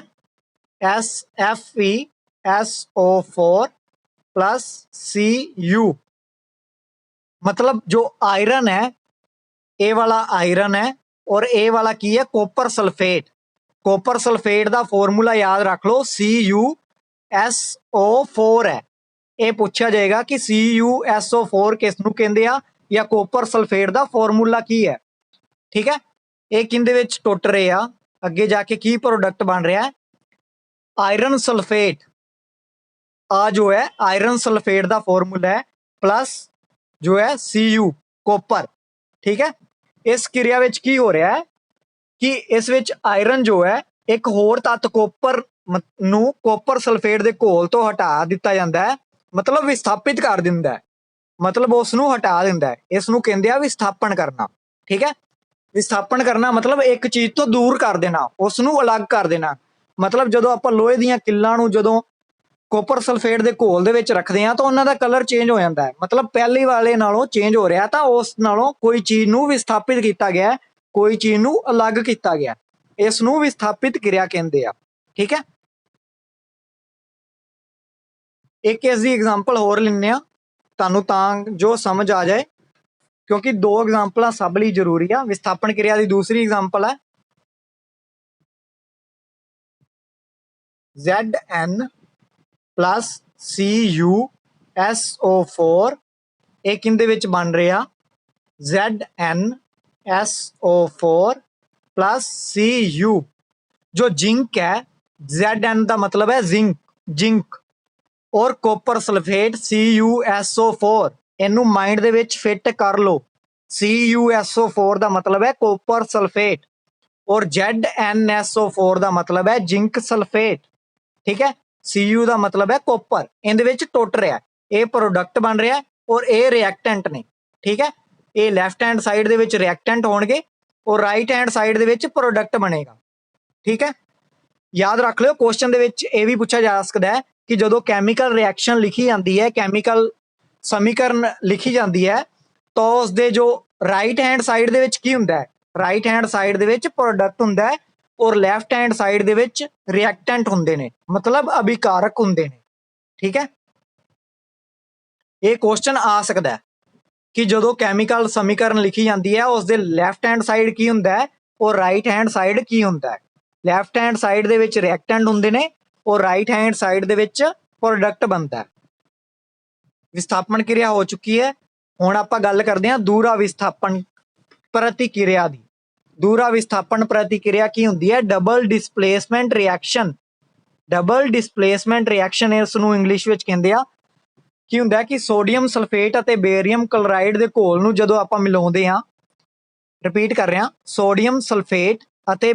SFeSO4 प्लस Cu। मतलब जो आयरन है, ए वाला आयरन है और ए वाला की है? Copper sulphate. कॉपर सल्फेट का फॉर्मूला याद रख लो, CuSO4 है। ਇਹ ਪੁੱਛਿਆ ਜਾਏਗਾ ਕਿ CuSO4 ਕਿਸ ਨੂੰ ਕਹਿੰਦੇ ਆ ਜਾਂ ਕੋਪਰ ਸਲਫੇਟ ਦਾ ਫਾਰਮੂਲਾ ਕੀ ਹੈ। ਠੀਕ ਹੈ। ਇਹ ਕਿੰਦੇ ਵਿੱਚ ਟੁੱਟ ਰਹੇ ਆ, ਅੱਗੇ ਜਾ ਕੇ ਕੀ ਪ੍ਰੋਡਕਟ ਬਣ ਰਿਹਾ ਹੈ? Iron sulphate. ਆ ਜੋ ਹੈ ਆਇਰਨ ਸਲਫੇਟ ਦਾ ਫਾਰਮੂਲਾ ਹੈ, ਪਲੱਸ ਜੋ ਹੈ Cu ਕੋਪਰ। ਠੀਕ ਹੈ। ਇਸ ਕਿਰਿਆ ਵਿੱਚ ਕੀ ਹੋ ਰਿਹਾ ਹੈ ਕਿ ਇਸ ਵਿੱਚ ਆਇਰਨ ਜੋ ਹੈ ਇੱਕ ਹੋਰ ਤੱਤ ਕੋਪਰ ਨੂੰ ਕੋਪਰ ਸਲਫੇਟ ਦੇ ਘੋਲ ਤੋਂ ਹਟਾ ਦਿੱਤਾ ਜਾਂਦਾ ਹੈ, ਮਤਲਬ ਵਿਸਥਾਪਿਤ ਕਰ ਦਿੰਦਾ ਹੈ, ਮਤਲਬ ਉਸ ਨੂੰ ਹਟਾ ਦਿੰਦਾ ਹੈ। ਇਸ ਨੂੰ ਕਹਿੰਦੇ ਆ ਵਿਸਥਾਪਨ ਕਰਨਾ। ਠੀਕ ਹੈ। ਵਿਸਥਾਪਨ ਕਰਨਾ ਮਤਲਬ ਇੱਕ ਚੀਜ਼ ਤੋਂ ਦੂਰ ਕਰ ਦੇਣਾ, ਉਸ ਨੂੰ ਅਲੱਗ ਕਰ ਦੇਣਾ। ਮਤਲਬ ਜਦੋਂ ਆਪਾਂ ਲੋਹੇ ਦੀਆਂ ਕਿੱਲਾਂ ਨੂੰ ਜਦੋਂ ਕੋਪਰ ਸਲਫੇਟ ਦੇ ਘੋਲ ਦੇ ਵਿੱਚ ਰੱਖਦੇ ਆ, ਤਾਂ ਉਹਨਾਂ ਦਾ ਕਲਰ ਚੇਂਜ ਹੋ ਜਾਂਦਾ ਹੈ, ਮਤਲਬ ਪਹਿਲੇ ਵਾਲੇ ਨਾਲੋਂ ਚੇਂਜ ਹੋ ਰਿਹਾ, ਤਾਂ ਉਸ ਨਾਲੋਂ ਕੋਈ ਚੀਜ਼ ਨੂੰ ਵਿਸਥਾਪਿਤ ਕੀਤਾ ਗਿਆ, ਕੋਈ ਚੀਜ਼ ਨੂੰ ਅਲੱਗ ਕੀਤਾ ਗਿਆ। ਇਸ ਨੂੰ ਵਿਸਥਾਪਿਤ ਕਿਰਿਆ ਕਹਿੰਦੇ ਆ। ਠੀਕ ਹੈ। ਇੱਕ ਇਸ ਦੀ ਐਗਜ਼ਾਮਪਲ ਹੋਰ ਲੈਂਦੇ ਆ ਤੁਹਾਨੂੰ ਤਾਂ ਜੋ ਸਮਝ ਆ ਜਾਏ, ਕਿਉਂਕਿ ਦੋ ਐਗਜ਼ਾਮਪਲਾਂ ਸਭ ਲਈ ਜ਼ਰੂਰੀ ਆ। ਵਿਸਥਾਪਨ ਕਿਰਿਆ ਦੀ ਦੂਸਰੀ ਐਗਜ਼ਾਮਪਲ ਹੈ Zn plus CuSO4। ਇਹ ਕਿੰਦੇ ਵਿੱਚ ਬਣ ਰਿਹਾ? ZnSO4 plus Cu। जो जिंक है, Zn का मतलब है जिंक, जिंक और कॉपर सल्फेट CuSO4। इनू माइंड दे विच फिट कर लो। CuSO4 का मतलब है कॉपर सल्फेट और ZnSO4 का मतलब है जिंक सल्फेट। ठीक है। Cu का मतलब है कॉपर, इहदे विच टुट रहा है, ये प्रोडक्ट बन रहा है और ये रिएक्टेंट ने। ठीक है। ये लैफ्ट हैंड साइड दे विच रिएक्टेंट होणगे और right hand side they which product बनेगा। ठीक है। याद रख लो, क्वेश्चन दे विच ये भी पूछा जा सकता है कि जो कैमिकल रिएक्शन लिखी जाती है, कैमिकल समीकरण लिखी जाती है, तो उसके जो राइट हैंड साइड दे विच की हुंदा है? Right hand side they which product हुंदा है और लैफ्ट हैंड साइड दे विच रिएक्टेंट हुंदे ने, मतलब अभिकारक हुंदे ने। ठीक है। ये क्वेश्चन आ सकता है कि जो कैमिकल समीकरण लिखी जाती है उसके लैफ्ट हैंड साइड की हुंदा है और राइट हैंड साइड की हुंदा है। लैफ्ट हैंड साइड दे विच रिएक्टेंट हुंदे ने और right hand side they which product बनता है। विस्थापन क्रिया हो चुकी है। हुण आपां गल करदे हां दूरा विस्थापन प्रतिक्रिया दी। दूरा विस्थापन प्रतिक्रिया की हुंदी है? Double displacement reaction. Double displacement reaction इस नूं इंग्लिश विच कहंदे आ। की हुंदा है कि सोडियम सल्फेट अते बेरियम क्लोराइड दे घोल नूं जदों आपां मिलाउंदे हां ਰਿਪੀਟ ਕਰ ਰਿਹਾ, ਸੋਡੀਅਮ ਸਲਫੇਟ ਅਤੇ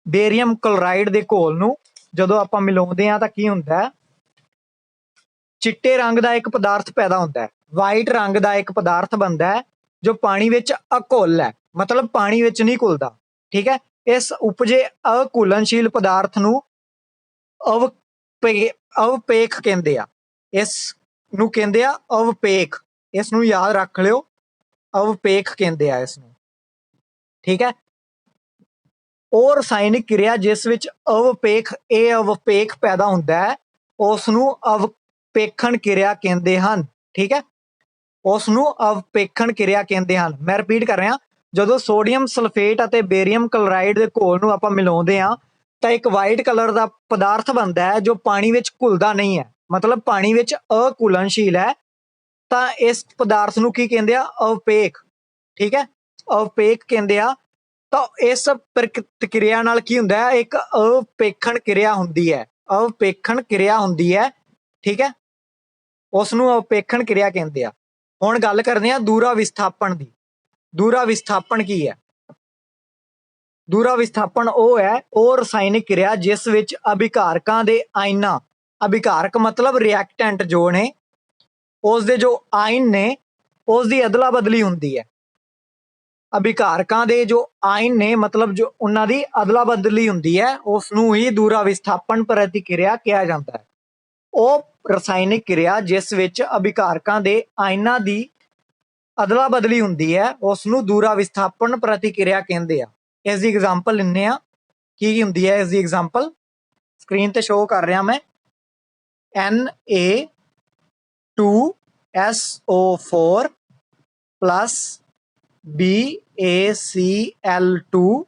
ਬੇਰੀਅਮ ਕਲੋਰਾਈਡ ਦੇ ਘੋਲ ਨੂੰ ਜਦੋਂ ਆਪਾਂ ਮਿਲਾਉਂਦੇ ਹਾਂ ਤਾਂ ਕੀ ਹੁੰਦਾ ਹੈ, ਚਿੱਟੇ ਰੰਗ ਦਾ ਇੱਕ ਪਦਾਰਥ ਪੈਦਾ ਹੁੰਦਾ ਹੈ, ਵਾਈਟ ਰੰਗ ਦਾ ਇੱਕ ਪਦਾਰਥ ਬਣਦਾ ਹੈ ਜੋ ਪਾਣੀ ਵਿੱਚ ਅਘੁਲ ਹੈ, ਮਤਲਬ ਪਾਣੀ ਵਿੱਚ ਨਹੀਂ ਘੁਲਦਾ। ਠੀਕ ਹੈ, ਇਸ ਉਪਜੇ ਅਘੁਲਨਸ਼ੀਲ ਪਦਾਰਥ ਨੂੰ ਅਵਪੇਖ ਕਹਿੰਦੇ ਆ। ਇਸ ਨੂੰ ਕਹਿੰਦੇ ਆ ਅਵਪੇਖ, ਇਸ ਨੂੰ ਯਾਦ ਰੱਖ ਲਿਓ, ਅਵਪੇਖ ਕਹਿੰਦੇ ਆ ਇਸ ਨੂੰ। ਠੀਕ ਹੈ, ਉਹ ਰਸਾਇਣਿਕ ਕਿਰਿਆ ਜਿਸ ਵਿੱਚ ਅਵਪੇਖ ਪੈਦਾ ਹੁੰਦਾ ਹੈ ਉਸ ਨੂੰ ਅਵਪੇਖਣ ਕਿਰਿਆ ਕਹਿੰਦੇ ਹਨ। ਠੀਕ ਹੈ, ਉਸ ਨੂੰ ਅਵਪੇਖਣ ਕਿਰਿਆ ਕਹਿੰਦੇ ਹਨ। ਮੈਂ ਰਿਪੀਟ ਕਰ ਰਿਹਾ, ਜਦੋਂ ਸੋਡੀਅਮ ਸਲਫੇਟ ਅਤੇ ਬੇਰੀਅਮ ਕਲੋਰਾਈਡ ਦੇ ਘੋਲ ਨੂੰ ਆਪਾਂ ਮਿਲਾਉਂਦੇ ਹਾਂ ਤਾਂ ਇੱਕ ਵਾਈਟ ਕਲਰ ਦਾ ਪਦਾਰਥ ਬਣਦਾ ਹੈ ਜੋ ਪਾਣੀ ਵਿੱਚ ਘੁਲਦਾ ਨਹੀਂ ਹੈ, ਮਤਲਬ ਪਾਣੀ ਵਿੱਚ ਅਘੁਲਨਸ਼ੀਲ ਹੈ। ਤਾਂ ਇਸ ਪਦਾਰਥ ਨੂੰ ਕੀ ਕਹਿੰਦੇ ਆ, ਅਵਪੇਖ। ਠੀਕ ਹੈ, ਅਵਪੇਖ ਕਹਿੰਦੇ ਆ। ਤਾਂ ਇਸ ਪ੍ਰਕਿਰਿਆ ਨਾਲ ਕੀ ਹੁੰਦਾ ਹੈ, ਇੱਕ ਅਵਪੇਖਣ ਕਿਰਿਆ ਹੁੰਦੀ ਹੈ, ਅਵਪੇਖਣ ਕਿਰਿਆ ਹੁੰਦੀ ਹੈ। ਠੀਕ ਹੈ, ਉਸ ਨੂੰ ਅਵਪੇਖਣ ਕਿਰਿਆ ਕਹਿੰਦੇ ਆ। ਹੁਣ ਗੱਲ ਕਰਦੇ ਆ ਦੂਰਾ ਵਿਸਥਾਪਨ ਦੀ। ਦੂਰਾ ਵਿਸਥਾਪਨ ਕੀ ਹੈ? ਦੂਰਾ ਵਿਸਥਾਪਨ ਉਹ ਹੈ, ਉਹ ਰਸਾਇਣਿਕ ਕਿਰਿਆ ਜਿਸ ਵਿੱਚ ਅਭਿਕਾਰਕਾਂ ਦੇ ਆਇਨਾਂ, ਅਭਿਕਾਰਕ ਮਤਲਬ ਰਿਐਕਟੈਂਟ ਜੋ ਨੇ, ਉਸ ਦੇ ਜੋ ਆਇਨ ਨੇ ਉਸ ਦੀ ਅਦਲਾ ਬਦਲੀ ਹੁੰਦੀ ਹੈ। ਅਭਿਕਾਰਕਾਂ ਦੇ ਜੋ ਆਇਨ ਨੇ ਮਤਲਬ ਜੋ ਉਹਨਾਂ ਦੀ ਅਦਲਾ ਬਦਲੀ ਹੁੰਦੀ ਹੈ, ਉਸ ਨੂੰ ਹੀ ਦੂਰਾ ਵਿਸਥਾਪਨ ਪ੍ਰਤੀਕਿਰਿਆ ਕਿਹਾ ਜਾਂਦਾ ਹੈ। ਉਹ ਰਸਾਇਣਿਕ ਕਿਰਿਆ ਜਿਸ ਵਿੱਚ ਅਭਿਕਾਰਕਾਂ ਦੇ ਆਇਨਾਂ ਦੀ ਅਦਲਾ ਬਦਲੀ ਹੁੰਦੀ ਹੈ ਉਸ ਨੂੰ ਦੂਰਾ ਵਿਸਥਾਪਨ ਪ੍ਰਤੀਕਿਰਿਆ ਕਹਿੰਦੇ ਆ। ਇਸ ਦੀ ਐਗਜ਼ਾਮਪਲ ਲੈਂਦੇ ਆ, ਕੀ ਹੁੰਦੀ ਹੈ ਇਸ ਦੀ ਐਗਜ਼ਾਮਪਲ, ਸਕਰੀਨ ਤੇ ਸ਼ੋਅ ਕਰ ਰਿਹਾ ਮੈਂ। Na2SO4 plus BaCl2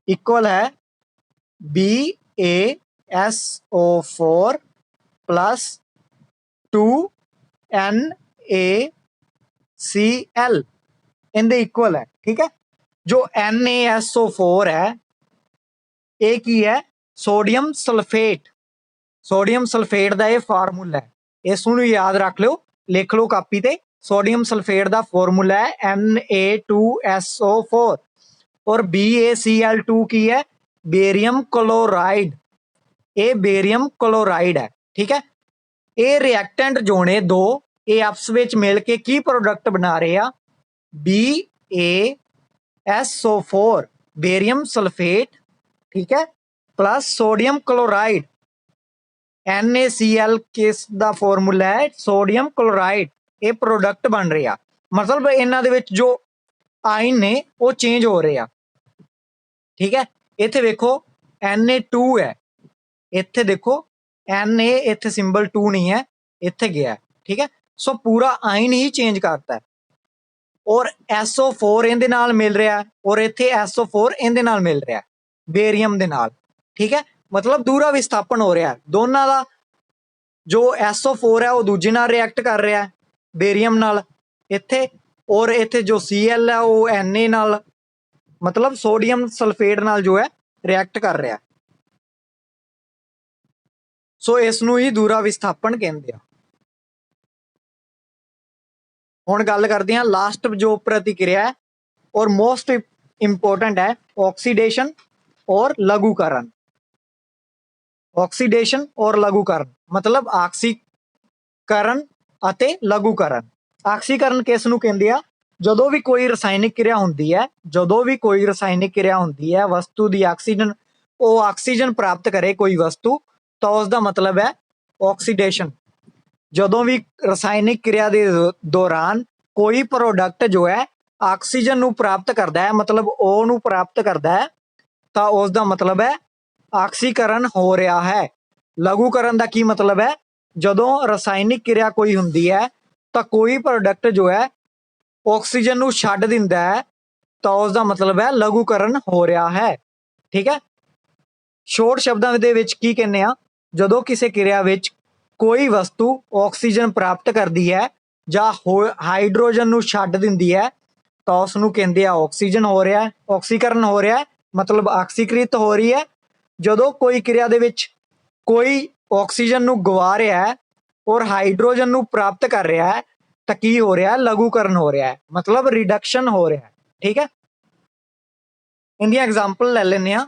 इक्वल है BaSO4 plus 2NaCl इनके इक्वल है। ठीक है, जो NaSO4 है ये की है, सोडियम सल्फेट। सोडियम सल्फेट का यह फार्मूला है, इसनूं याद रख लो, लिख लो कापी ते। सोडियम सल्फेट का फार्मूला है Na2SO4 और BaCl2 की है बेरियम क्लोराइड, ये बेरियम क्लोराइड है। ठीक है, ये रिएक्टेंट जो ने दो ये आपस में मिल के की प्रोडक्ट बना रहे हैं, BaSO4 बेरियम सल्फेट, ठीक है, plus sodium chloride NaCl case दा फॉर्मूला है सोडियम क्लोराइड, ये प्रोडक्ट बन रहे हैं। मतलब इन्हां दे विच जो आयन ने वो चेंज हो रहे हैं। ठीक है, इत्थे देखो Na2 है, इत्थे देखो Na, इत्थे सिंबल 2 नहीं है, इत्थे गया है। ठीक है, सो पूरा आयन ही चेंज करता है। और SO4 इहदे नाल मिल रहा है और इत्थे SO4 इहदे नाल मिल रहा है बेरियम दे नाल। ठीक है, मतलब दूरा विस्थापन हो रहा है, दोनों का जो SO4 है वो दूजे नाल रिएक्ट कर रहा है बेरियम नाल इत्थे, और इत्थे जो Cl है वो Na नाल, मतलब सोडियम सल्फेट नाल जो है रिएक्ट कर रहा है। सो इसनूं ही दूरा विस्थापन कहते हैं। हुण गल करते हैं लास्ट जो प्रतिक्रिया है और मोस्ट इंपोर्टेंट है, ऑक्सीडेशन और लघुकरण। ऑक्सीडेशन और लघुकरण मतलब आक्सीकरण ਅਤੇ लघुकरण। आक्सीकरण किस नूं कहंदे आ? ਜਦੋਂ भी कोई रसायनिक क्रिया ਹੁੰਦੀ है, ਜਦੋਂ भी कोई रसायनिक क्रिया ਹੁੰਦੀ है वस्तु ਦੀ ऑक्सीजन, ਉਹ ऑक्सीजन प्राप्त करे कोई वस्तु, ਤਾਂ ਉਸ ਦਾ मतलब है ऑक्सीडेशन। ਜਦੋਂ भी रसायनिक क्रिया ਦੇ दौरान कोई प्रोडक्ट जो है ऑक्सीजन ਨੂੰ प्राप्त करता है, मतलब O ਨੂੰ प्राप्त करता है, ਤਾਂ ਉਸ ਦਾ मतलब है ਆਕਸੀਕਰਨ ਹੋ ਰਿਹਾ ਹੈ। ਲਘੂਕਰਨ ਦਾ ਕੀ ਮਤਲਬ ਹੈ? ਜਦੋਂ ਰਸਾਇਣਿਕ ਕਿਰਿਆ ਕੋਈ ਹੁੰਦੀ ਹੈ ਤਾਂ ਕੋਈ ਪ੍ਰੋਡਕਟ ਜੋ ਹੈ ਆਕਸੀਜਨ ਨੂੰ ਛੱਡ ਦਿੰਦਾ ਹੈ, ਤਾਂ ਉਸ ਦਾ ਮਤਲਬ ਹੈ ਲਘੂਕਰਨ ਹੋ ਰਿਹਾ ਹੈ। ਠੀਕ ਹੈ, ਸ਼ੋਰਟ ਸ਼ਬਦਾਂ ਦੇ ਵਿੱਚ ਕੀ ਕਹਿੰਦੇ ਆ, ਜਦੋਂ ਕਿਸੇ ਕਿਰਿਆ ਵਿੱਚ ਕੋਈ ਵਸਤੂ ਆਕਸੀਜਨ ਪ੍ਰਾਪਤ ਕਰਦੀ ਹੈ ਜਾਂ ਹਾਈਡਰੋਜਨ ਨੂੰ ਛੱਡ ਦਿੰਦੀ ਹੈ ਤਾਂ ਉਸ ਨੂੰ ਕਹਿੰਦੇ ਆ ਆਕਸੀਜਨ ਹੋ ਰਿਹਾ, ਆਕਸੀਕਰਨ ਹੋ ਰਿਹਾ, मतलब ਆਕਸੀਕ੍ਰਿਤ ਹੋ ਰਹੀ ਹੈ। ਜਦੋਂ ਕੋਈ ਕਿਰਿਆ ਦੇ ਵਿੱਚ ਕੋਈ ਆਕਸੀਜਨ ਨੂੰ ਗਵਾ ਰਿਹਾ ਹੈ ਔਰ ਹਾਈਡਰੋਜਨ ਨੂੰ ਪ੍ਰਾਪਤ ਕਰ ਰਿਹਾ ਹੈ ਤਾਂ ਕੀ ਹੋ ਰਿਹਾ? ਲਘੂਕਰਨ ਹੋ ਰਿਹਾ ਹੈ, मतलब ਰਿਡਕਸ਼ਨ ਹੋ ਰਿਹਾ ਹੈ। ठीक है। इनकी एग्जाम्पल ले लेने आ।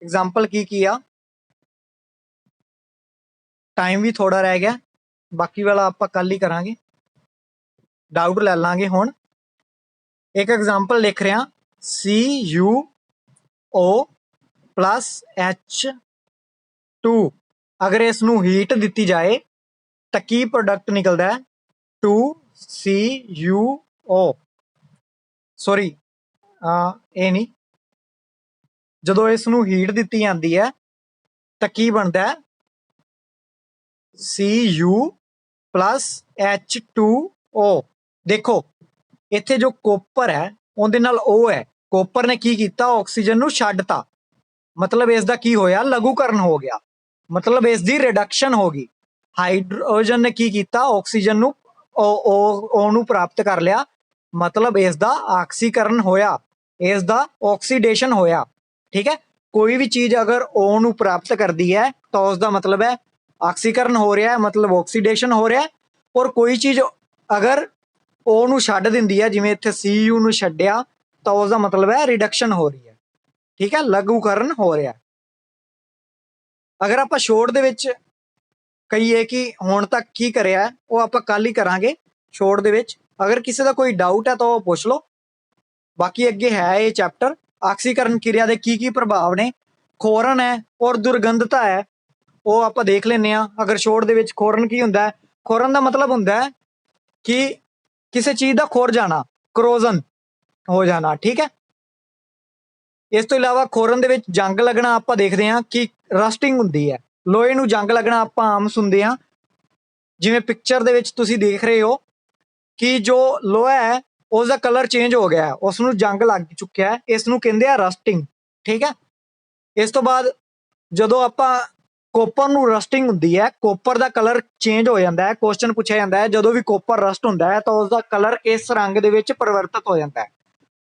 एग्जाम्पल की आ, टाइम भी थोड़ा रह गया, बाकी वाला आप कल ही करांगे, डाउट ले लांगे हुण। एक एग्जाम्पल लिख रहे हैं, CuO प्लस H2, अगर इसनूं हीट दी जाए तो की प्रोडक्ट निकलता है 2CuO। सॉरी ये नहीं, ਜਦੋਂ इसनूं हीट दी जाती है तो की बनता है Cu प्लस H2O। देखो इत्थे जो कोपर है ਉਹਦੇ ਨਾਲ O है, कोपर ने की कीता ऑक्सीजन ਨੂੰ ਛੱਡਤਾ, मतलब इसका की होया लघुकरण हो गया, मतलब इसकी रिडक्शन हो गई। हाइड्रोजन ने की कीता ऑक्सीजन ਨੂੰ O ਨੂੰ प्राप्त कर लिया, मतलब इसका ऑक्सीकरण होया, इसका ऑक्सीडेशन होया। ठीक है, कोई भी चीज अगर O ਨੂੰ प्राप्त करती है तो उसका मतलब है ऑक्सीकरण हो रहा है, मतलब ऑक्सीडेशन हो रहा है। और कोई चीज अगर O ਨੂੰ ਛੱਡ ਦਿੰਦੀ है, जिवें इत्थे Cu ਨੂੰ ਛੱਡਿਆ, तो उसका मतलब है रिडक्शन हो रही है। ठीक है, लघुकरण हो रहा है। अगर आप शॉर्ट दे विच कहीए कि हुण तक की करिया है, वो आप कल ही करांगे शॉर्ट दे विच। अगर किसी का कोई डाउट है तो पूछ लो, बाकी अगे है ये चैप्टर। ऑक्सीकरण क्रिया के की प्रभाव ने, खोरन है और दुर्गंधता है, वो आप देख लेने आ। अगर शॉर्ट दे विच खोरन की हुंदा है, खोरन का मतलब हुंदा है कि किसी चीज़ का खोर जाना, करोजन हो जाना। ठीक है, इस तो इलावा खोरन दे विच जंग लगना आप देखते हैं कि रस्टिंग हुंदी है। लोहे नूं जंग लगना आप आम सुनते हैं, जिवें पिक्चर दे विच तुसीं देख रहे हो कि जो लोहा है उसका कलर चेंज हो गया है, उसनूं जंग लग चुकिया है, इसनूं कहंदे आ रस्टिंग। ठीक है, इस तो बाद जदों आपां कोपर नूं रस्टिंग हुंदी है, कोपर का कलर चेंज हो जाता है। क्वेश्चन पूछा जाता है जदों भी कोपर रस्ट हुंदा है तो उसका कलर किस रंग दे विच परिवर्तित हो जाता है,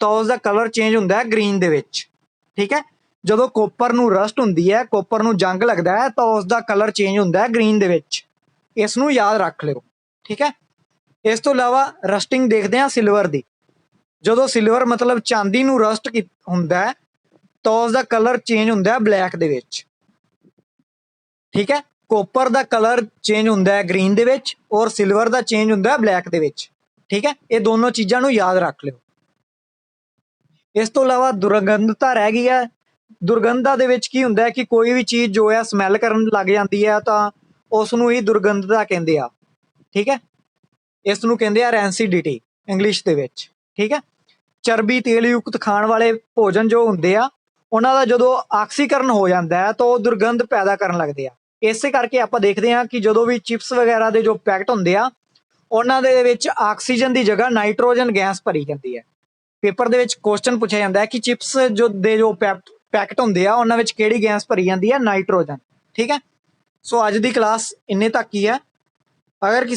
तो उसका कलर चेंज हुंदा है ग्रीन दे विच। ठीक है, जदों कोपर नूं रस्ट हुंदी है, कोपर नूं जंग लगदा है, तो उसका कलर चेंज हुंदा है ग्रीन दे विच। इसनूं याद रख लिओ। ठीक है, इस तो इलावा रस्टिंग देखते हैं सिल्वर की। जदों सिल्वर मतलब चांदी नूं रस्ट हुंदा है तो उसका कलर चेंज हुंदा है ब्लैक दे विच। ठीक है, कोपर का कलर चेंज हुंदा है ग्रीन दे विच और सिल्वर का चेंज हुंदा है ब्लैक दे विच। ठीक है, ये दोनों चीज़ों नूं याद रख लिओ। इस तो इलावा दुर्गंधता रह गई है। दुर्गंधता दे विच की हुंदा है कि कोई भी चीज़ जो है स्मैल करन लग जाती है तो उसनूं ही दुर्गंधता कहंदे आ। ठीक है, इसनूं कहंदे आ रैंसिडिटी इंग्लिश दे विच। ठीक है, चर्बी तेल युक्त खाण वाले भोजन जो हुंदे आ, उन्हां दा जदों ऑक्सीकरण हो जाता है तो वो दुर्गंध पैदा करन लगदे आ। इसे करके आप देखते हैं कि जो भी चिप्स वगैरह के जो पैकेट होंगे आ, उन्होंने विच ऑक्सीजन की जगह नाइट्रोजन गैस भरी जाती है। पेपर के क्वेश्चन पूछा जाता है कि चिप्स जो पैकेट होंगे आ, उन्होंने किहड़ी गैस भरी जाती है, नाइट्रोजन। ठीक है, सो अज की क्लास इन्ने तक ही है। अगर किसी